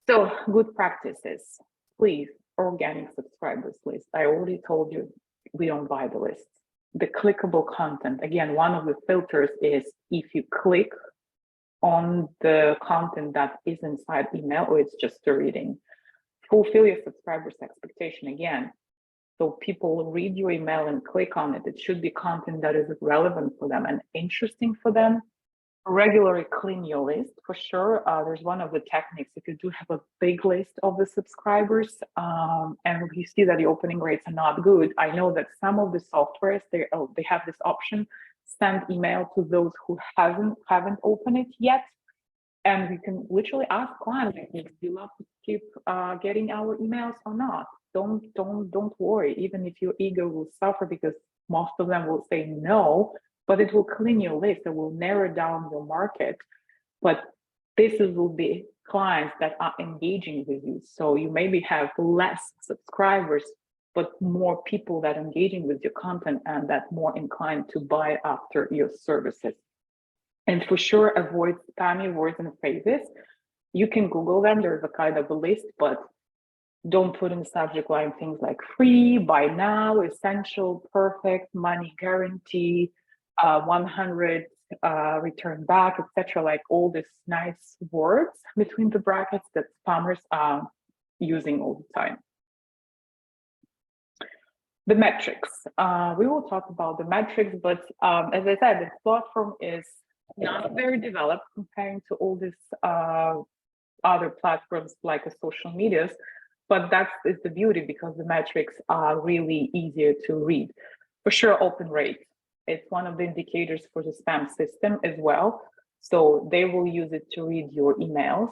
So good practices, please, organic subscribers list. I already told you, we don't buy the lists. The clickable content, again, one of the filters is if you click on the content that is inside email, or it's just a reading. Fulfill your subscribers' expectation again. So people read your email and click on it. It should be content that is relevant for them and interesting for them. Regularly clean your list for sure. There's one of the techniques. If you do have a big list of the subscribers, and you see that the opening rates are not good, I know that some of the softwares they have this option: send email to those who haven't opened it yet. And you can literally ask clients, do you love to keep getting our emails or not? Don't worry, even if your ego will suffer, because most of them will say no. but it will clean your list. It will narrow down your market. But will be clients that are engaging with you. So you maybe have less subscribers, but more people that are engaging with your content and that more inclined to buy after your services. And for sure, avoid spammy words and phrases. You can Google them. There's a kind of a list, but don't put in the subject line things like free, buy now, essential, perfect, money guarantee, 100 return back, etc. Like all these nice words between the brackets that spammers are using all the time. The metrics. We will talk about the metrics, but as I said, the platform is not very developed comparing to all these other platforms like social medias, but that is the beauty because the metrics are really easier to read. For sure, open rate. It's one of the indicators for the spam system as well. So they will use it to read your emails.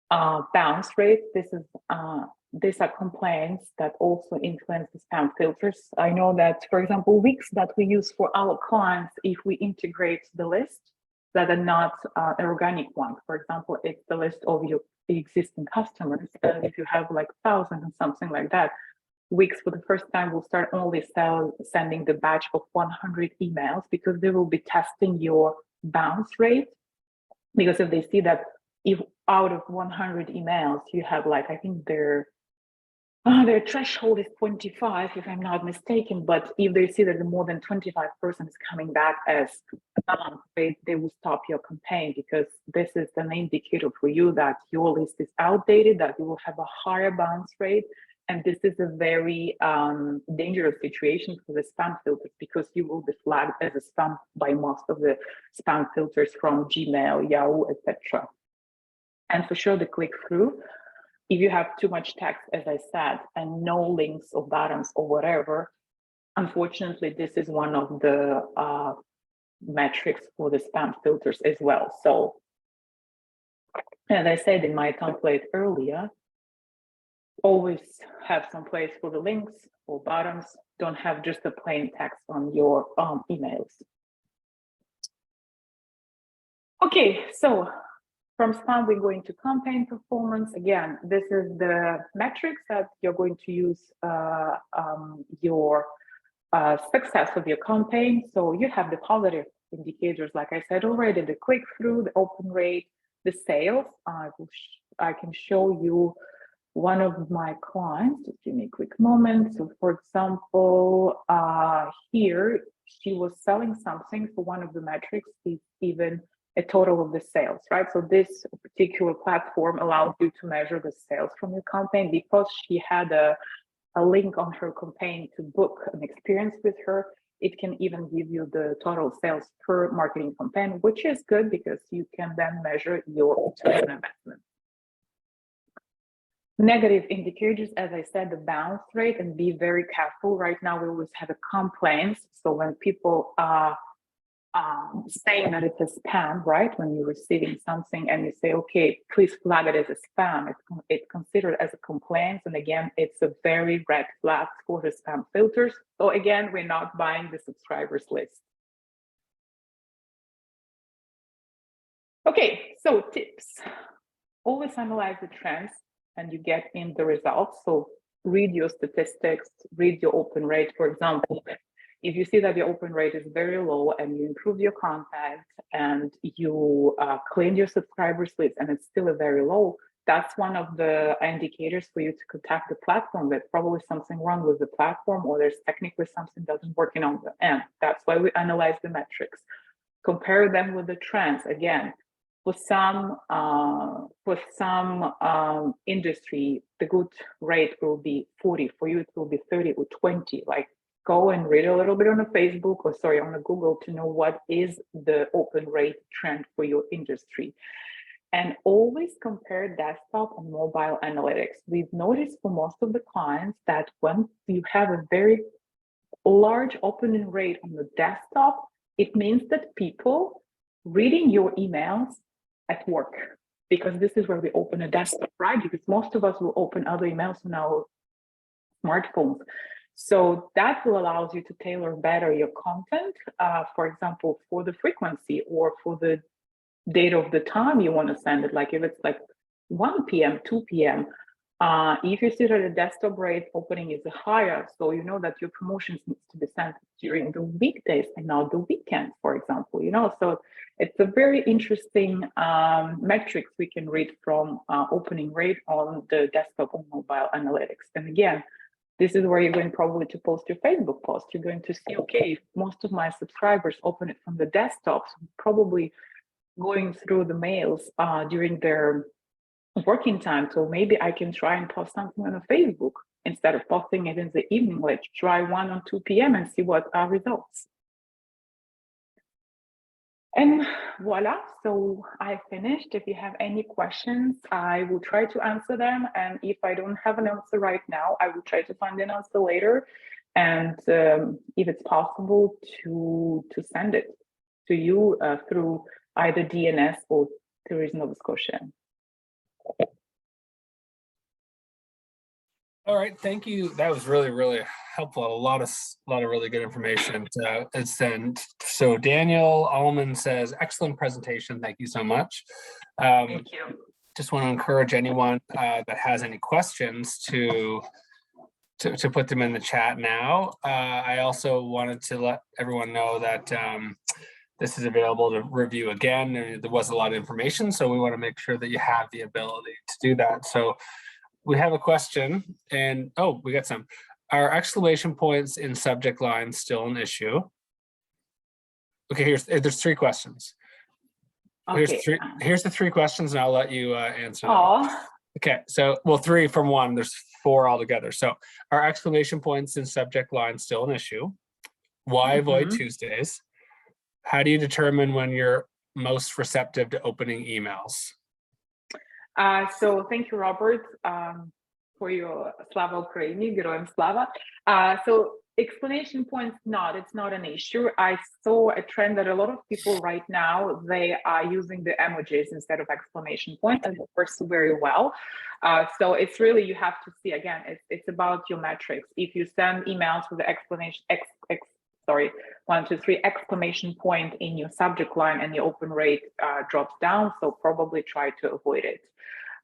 Bounce rate, these are complaints that also influence the spam filters. I know that, for example, Wix that we use for our clients, if we integrate the list that are not organic ones, for example, it's the list of your existing customers. If you have like 1,000 and something like that, Wix for the first time will start only sending the batch of 100 emails because they will be testing your bounce rate. Because if they see that if out of 100 emails you have like, I think their threshold is 25 if I'm not mistaken, but if they see that more than 25% is coming back as they will stop your campaign, because this is an indicator for you that your list is outdated, that you will have a higher bounce rate. And this is a very dangerous situation for the spam filters because you will be flagged as a spam by most of the spam filters from Gmail, Yahoo, etc. And for sure, the click-through, if you have too much text, as I said, and no links or buttons or whatever, unfortunately, this is one of the metrics for the spam filters as well. So, as I said in my template earlier, always have some place for the links or buttons. Don't have just a plain text on your emails. Okay, so from spam, we're going to campaign performance. Again, this is the metrics that you're going to use your success of your campaign. So you have the positive indicators, like I said already, the click-through, the open rate, the sales. I can show you one of my clients. Just give me a quick moment. So for example, here, she was selling something. For one of the metrics is even a total of the sales, right? So this particular platform allows you to measure the sales from your campaign because she had a link on her campaign to book an experience with her. It can even give you the total sales per marketing campaign, which is good because you can then measure your return on investment. Negative indicators, as I said, the bounce rate, and be very careful. Right now, we always have a complaints. So when people are saying that it's a spam, right? When you're receiving something and you say, okay, please flag it as a spam, it's considered as a complaint. And again, it's a very red flag for the spam filters. So again, we're not buying the subscribers list. Okay, so tips. Always analyze the trends and you get in the results. So read your statistics, read your open rate. For example, if you see that your open rate is very low and you improve your content and you clean your subscribers list and it's still very low, that's one of the indicators for you to contact the platform that probably something wrong with the platform or there's technically something doesn't working on the end. That's why we analyze the metrics. Compare them with the trends. Again, for some industry, the good rate will be 40. For you, it will be 30 or 20. Like, go and read a little bit on a Facebook or sorry, on a Google to know what is the open rate trend for your industry. And always compare desktop and mobile analytics. We've noticed for most of the clients that when you have a very large opening rate on the desktop, it means that people reading your emails at work, because this is where we open a desktop, right? Because most of us will open other emails on our smartphones. So that will allow you to tailor better your content, for example, for the frequency or for the date of the time you want to send it. Like if it's like 1 p.m., 2 p.m., if you see that the desktop rate opening is higher, so you know that your promotions needs to be sent during the weekdays and not the weekends, for example, so it's a very interesting metrics we can read from opening rate on the desktop or mobile analytics. And again, this is where you're going probably to post your Facebook post. You're going to see, okay, most of my subscribers open it from the desktop, so probably going through the mails during their working time. So maybe I can try and post something on Facebook instead of posting it in the evening. Let's try 1 or 2 p.m. and see what are results. And voila, so I finished. If you have any questions, I will try to answer them. And if I don't have an answer right now, I will try to find an answer later. And if it's possible to send it to you through either DNS or Tourism Nova Scotia. All right, thank you. That was really, really helpful. A lot of really good information to send. So Daniel Allman says, excellent presentation. Thank you so much. Thank you. Just want to encourage anyone that has any questions to put them in the chat now. I also wanted to let everyone know that this is available to review again. There was a lot of information, so we want to make sure that you have the ability to do that. So we have a question, and oh, we got some. Are exclamation points in subject lines still an issue? Okay, there's 3 questions. Okay. Here's the 3 questions, and I'll let you answer them. Oh. Okay, so, well, 3 from 1, there's 4 altogether. So are exclamation points in subject lines still an issue? Why avoid Tuesdays? How do you determine when you're most receptive to opening emails? So thank you, Robert, for your Slava Ukraini, Geroyam Slava. So explanation points, it's not an issue. I saw a trend that a lot of people right now, they are using the emojis instead of exclamation points, and it works very well. So it's really, you have to see, again, it's about your metrics. If you send emails with the explanation, 1, 2, 3 exclamation point in your subject line and your open rate drops down, so probably try to avoid it.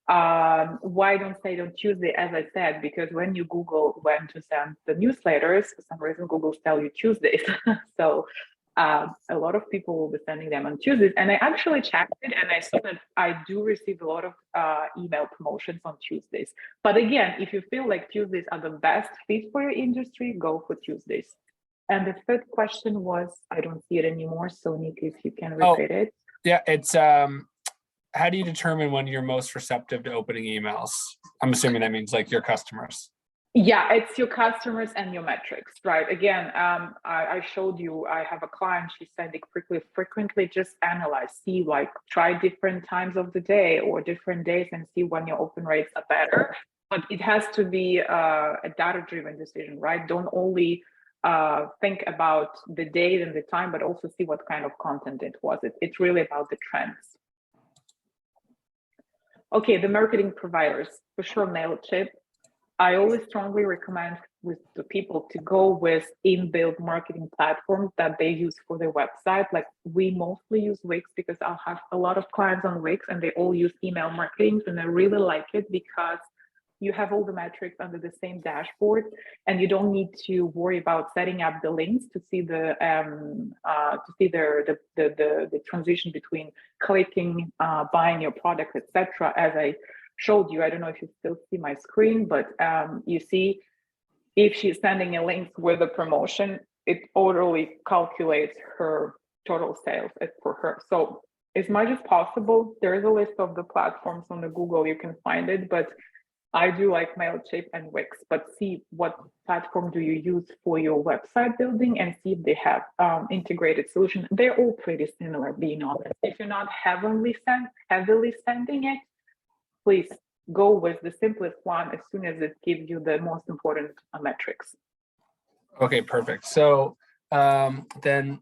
Why don't say it on Tuesday, as I said, because when you Google when to send the newsletters, for some reason Google tell you Tuesdays. So a lot of people will be sending them on Tuesdays. And I actually checked it, and I saw that I do receive a lot of email promotions on Tuesdays. But again, if you feel like Tuesdays are the best fit for your industry, go for Tuesdays. And the 3rd question was, I don't see it anymore. So Nick, if you can repeat it. Yeah, it's how do you determine when you're most receptive to opening emails? I'm assuming that means like your customers. Yeah, it's your customers and your metrics, right? Again, I showed you, I have a client, she said frequently just analyze, see, like try different times of the day or different days and see when your open rates are better. But it has to be a data-driven decision, right? Don't only think about the date and the time, but also see what kind of content it was. It's really about the trends. Okay, the marketing providers, for sure, MailChimp. I always strongly recommend with the people to go with inbuilt marketing platforms that they use for their website. Like we mostly use Wix because I'll have a lot of clients on Wix and they all use email marketing, and I really like it because you have all the metrics under the same dashboard, and you don't need to worry about setting up the links to see the transition between clicking, buying your product, etc. As I showed you, I don't know if you still see my screen, but you see if she's sending a link with a promotion, it orderly calculates her total sales for her. So as much as possible, there is a list of the platforms on the Google, you can find it, but I do like MailChimp and Wix, but see what platform do you use for your website building and see if they have integrated solution. They're all pretty similar, being honest. If you're not heavily sending it, please go with the simplest one as soon as it gives you the most important metrics. Okay, perfect. So then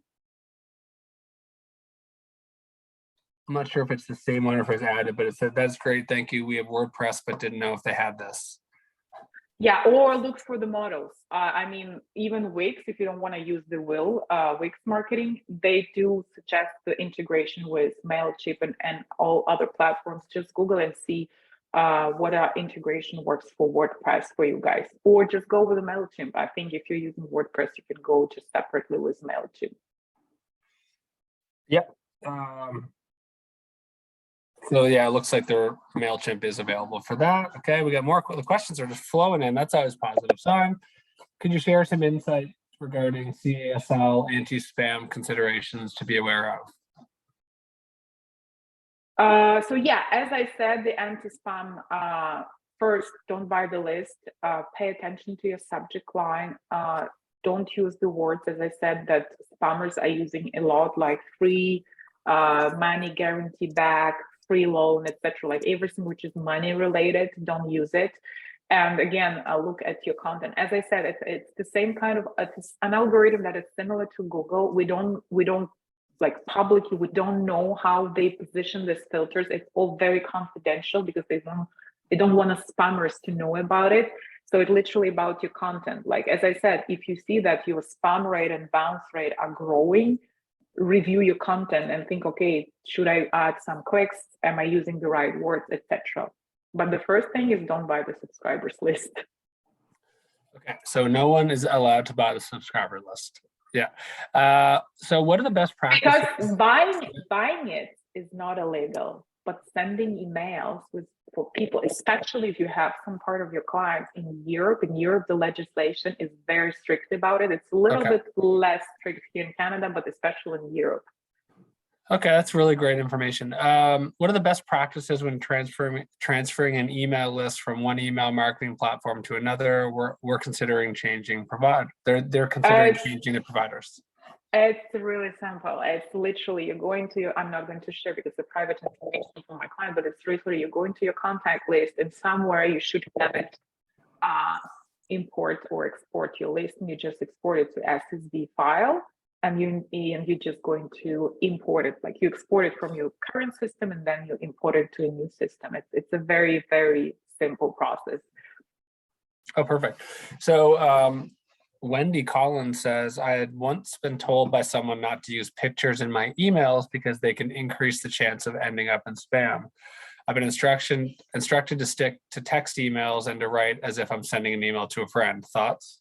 I'm not sure if it's the same one or if it's added, but it said, that's great, thank you. We have WordPress, but didn't know if they had this. Yeah, or look for the models. I mean, even Wix, if you don't want to use the Wix marketing, they do suggest the integration with MailChimp and all other platforms. Just Google and see what integration works for WordPress for you guys, or just go with the MailChimp. I think if you're using WordPress, you can go just separately with MailChimp. Yep. So yeah, it looks like their MailChimp is available for that. Okay, we got more. The questions are just flowing in. That's always positive sign. Could you share some insight regarding CASL anti-spam considerations to be aware of? So yeah, as I said, the anti-spam, first, don't buy the list, pay attention to your subject line, don't use the words, as I said, that spammers are using a lot, like free, money guarantee back, free loan, etc. Like everything which is money related, don't use it. And again, look at your content. As I said, it's the same kind of, it's an algorithm that is similar to Google. We don't like publicly, we don't know how they position these filters. It's all very confidential because they don't want spammers to know about it. So it's literally about your content. Like, as I said, if you see that your spam rate and bounce rate are growing, review your content and think, okay, should I add some clicks? Am I using the right words, etc. But the first thing is don't buy the subscribers list. Okay, so no one is allowed to buy the subscriber list. Yeah. So what are the best practices? Because buying it is not illegal, but sending emails for people, especially if you have some part of your clients in Europe. In Europe, the legislation is very strict about it. It's a little bit less strict here in Canada, but especially in Europe. Okay, that's really great information. What are the best practices when transferring an email list from one email marketing platform to another? We're considering changing They're considering changing the providers. It's really simple. It's literally you're going to I'm not going to share because it's private information from my client, but it's literally you're going to your contact list and somewhere you should have it import or export your list, and you just export it to SSD file. And you're just going to import it, like you export it from your current system and then you import it to a new system. It's a very, very simple process. Oh, perfect. So Wendy Collins says, I had once been told by someone not to use pictures in my emails because they can increase the chance of ending up in spam. I've been instructed to stick to text emails and to write as if I'm sending an email to a friend. Thoughts?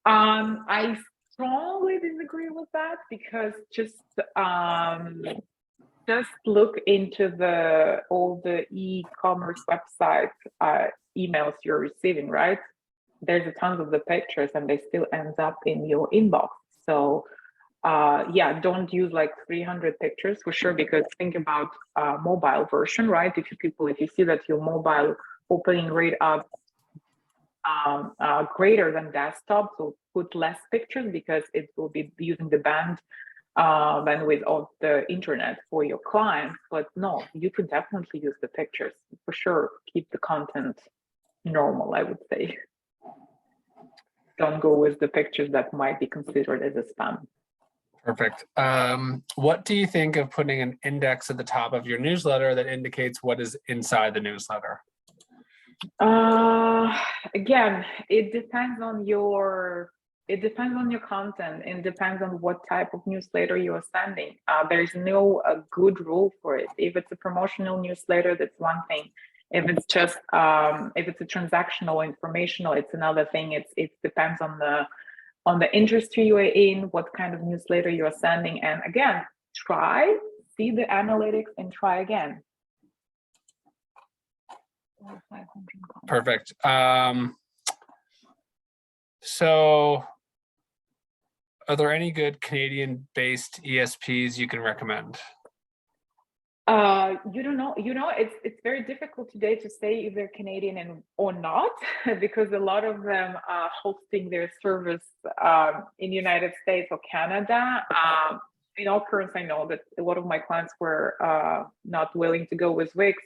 I strongly disagree with that because just look into all the e-commerce website emails you're receiving, right? There's a tons of the pictures and they still ends up in your inbox. So yeah, don't use like 300 pictures for sure, because think about mobile version, right? If you see that your mobile opening rate up greater than desktop, so put less pictures because it will be using the bandwidth of the internet for your clients. But no, you could definitely use the pictures for sure. Keep the content normal, I would say. Don't go with the pictures that might be considered as a spam. Perfect. What do you think of putting an index at the top of your newsletter that indicates what is inside the newsletter? Again, it depends on your content, and depends on what type of newsletter you are sending. There's no good rule for it. If it's a promotional newsletter, that's one thing. If it's just if it's a transactional, informational, it's another thing. It depends on the industry you are in, what kind of newsletter you are sending, and again, see the analytics and try again. Perfect. So are there any good Canadian-based ESPs you can recommend? You don't know, it's very difficult today to say if they're Canadian or not, because a lot of them are hosting their service in the United States or Canada. In all currents, I know that a lot of my clients were not willing to go with Wix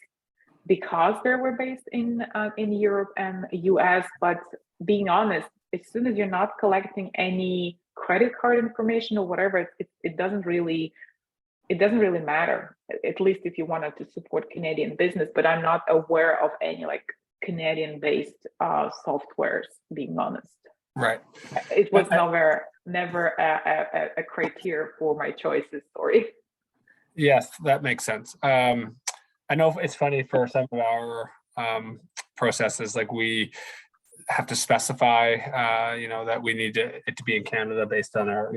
because they were based in Europe and US. But being honest, as soon as you're not collecting any credit card information or whatever, it doesn't really matter, at least if you wanted to support Canadian business. But I'm not aware of any like Canadian-based softwares, being honest. Right. It was never a criteria for my choices, sorry. Yes, that makes sense. I know it's funny for some of our processes, like we have to specify, that we need it to be in Canada based on our,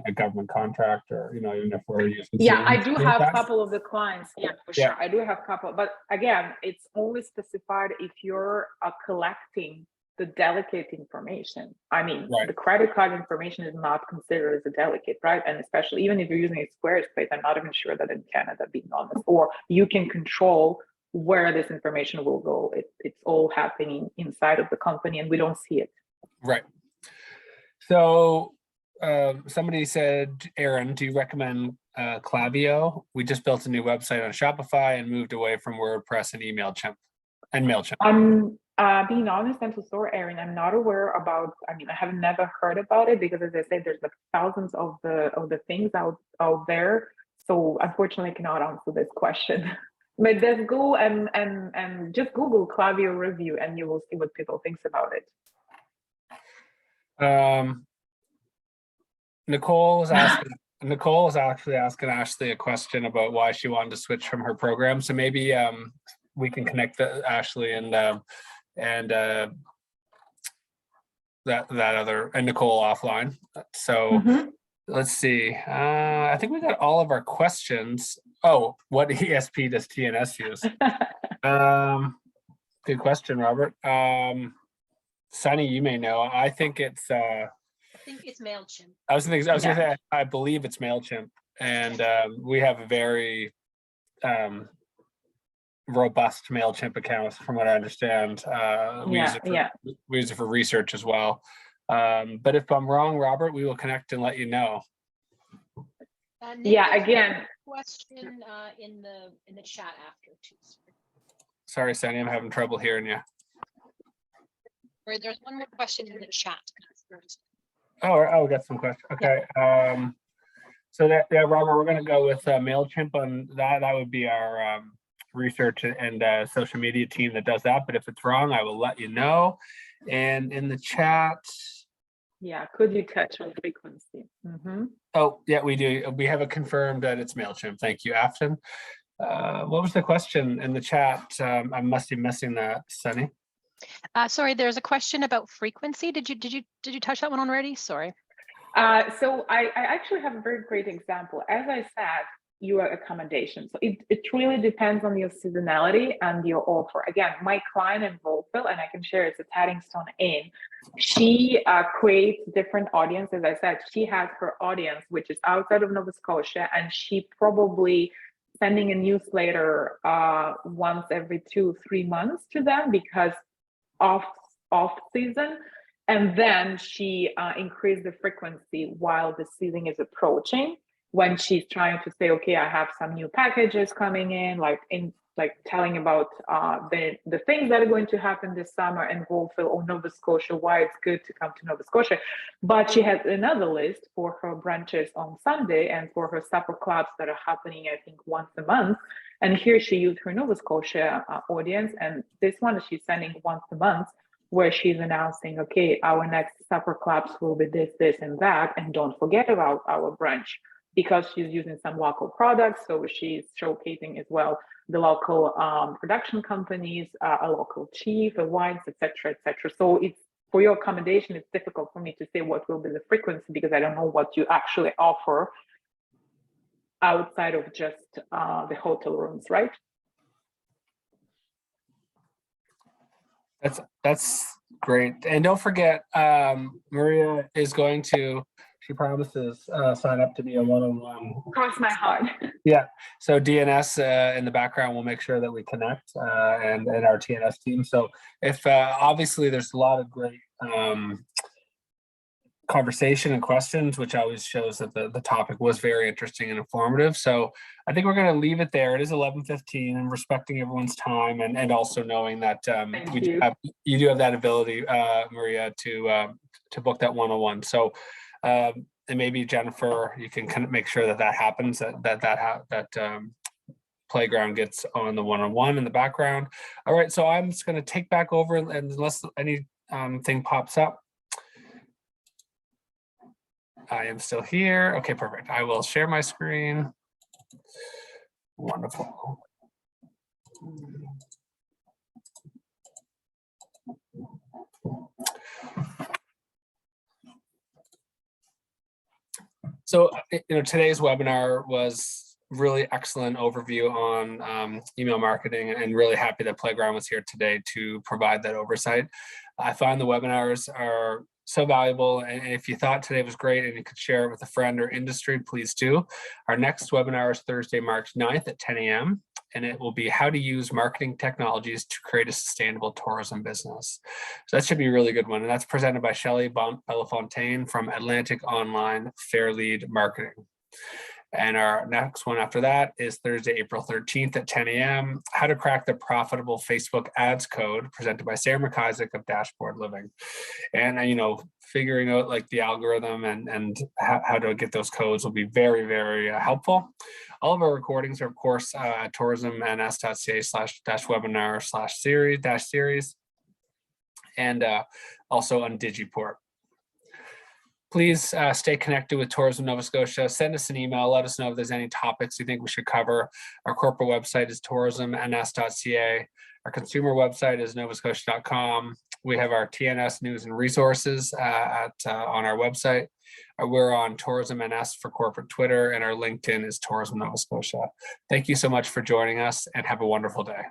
a government contract, or, even if we're using. Yeah, I do have a couple of the clients. Yeah, for Yeah. sure. I do have a couple, but again, it's only specified if you're collecting the delicate information. I mean, Right. The credit card information is not considered as a delicate, right? And especially even if you're using a Squarespace, I'm not even sure that in Canada, being honest, or you can control where this information will go. It's all happening inside of the company and we don't see it. Right. So somebody said, Aaron, do you recommend Klaviyo? We just built a new website on Shopify and moved away from WordPress and MailChimp. Being honest, I'm so sorry, Aaron. I'm not aware about. I have never heard about it because, as I said, there's like thousands of the things out there. So unfortunately, I cannot answer this question. But just go and just Google Klaviyo review, and you will see what people think about it. Nicole is actually asking Ashley a question about why she wanted to switch from her program. So maybe we can connect Ashley and that other and Nicole offline. So let's see. I think we got all of our questions. Oh, what ESP does TNS use? Good question, Robert. Sunny, you may know. I think it's MailChimp. I was gonna say I believe it's MailChimp, and we have a very robust MailChimp account, from what I understand. We use it for research as well. But if I'm wrong, Robert, we will connect and let you know. Again. Question in the chat after too. Sorry, Sunny, I'm having trouble hearing you. There's one more question in the chat. Oh, we got some questions. Okay. Yeah. So Robert, we're going to go with MailChimp on that. That would be our research and social media team that does that. But if it's wrong, I will let you know. And in the chat. Yeah, could you touch on frequency? Oh, yeah, we do. We have it confirmed that it's MailChimp. Thank you, Afton. What was the question in the chat? I must be missing that, Sunny. Sorry, there's a question about frequency. Did you touch that one already? Sorry. So I actually have a very great example. As I said, your accommodation. So it really depends on your seasonality and your offer. Again, my client in Wolfville, and I can share it's a Teddington Inn. She creates different audience. As I said, she has her audience, which is outside of Nova Scotia, and she probably sending a newsletter once every 2-3 months to them because off season. And then she increased the frequency while the season is approaching, when she's trying to say, okay, I have some new packages coming in, like telling about the things that are going to happen this summer in Wolfville or Nova Scotia, why it's good to come to Nova Scotia. But she has another list for her brunches on Sunday and for her supper clubs that are happening, I think, once a month. And here she used her Nova Scotia audience. And this one she's sending once a month, where she's announcing, okay, our next supper clubs will be this, this, and that. And don't forget about our brunch, because she's using some local products. So she's showcasing as well the local production companies, a local chief, a wines, etc., etc. So it's, for your accommodation, it's difficult for me to say what will be the frequency, because I don't know what you actually offer outside of just the hotel rooms, right? That's great. And don't forget, Maria is going to, she promises, sign up to be a one-on-one. Cross my heart. Yeah. So DNS in the background will make sure that we connect and our TNS team. So if obviously there's a lot of great conversation and questions, which always shows that the topic was very interesting and informative. So I think we're going to leave it there. It is 11:15, and respecting everyone's time, and also knowing that you do have that ability, Maria, to book that one-on-one. So and maybe Jennifer, you can kind of make sure that happens, that Playground gets on the one-on-one in the background. All right, so I'm just going to take back over, and unless anything pops up. I am still here. Okay, perfect. I will share my screen. Wonderful. So, today's webinar was really excellent overview on email marketing, and really happy that Playground was here today to provide that oversight. I find the webinars are so valuable, and if you thought today was great and you could share it with a friend or industry, please do. Our next webinar is Thursday, March 9th at 10 a.m. and it will be how to use marketing technologies to create a sustainable tourism business. So that should be a really good one, and that's presented by Shelley Belafontaine from Atlantic Online Fair Lead Marketing. And our next one after that is Thursday, April 13th at 10 a.m. How to Crack the Profitable Facebook Ads Code, presented by Sarah McIsaac of Dashboard Living. And figuring out like the algorithm and how to get those codes will be very, very helpful. All of our recordings are, of course, at tourismns.ca/webinar/series, and also on Digiport. Please stay connected with Tourism Nova Scotia. Send us an email. Let us know if there's any topics you think we should cover. Our corporate website is tourismns.ca. Our consumer website is novascotia.com. We have our TNS news and resources on our website. We're on Tourism NS for corporate Twitter, and our LinkedIn is Tourism Nova Scotia. Thank you so much for joining us, and have a wonderful day.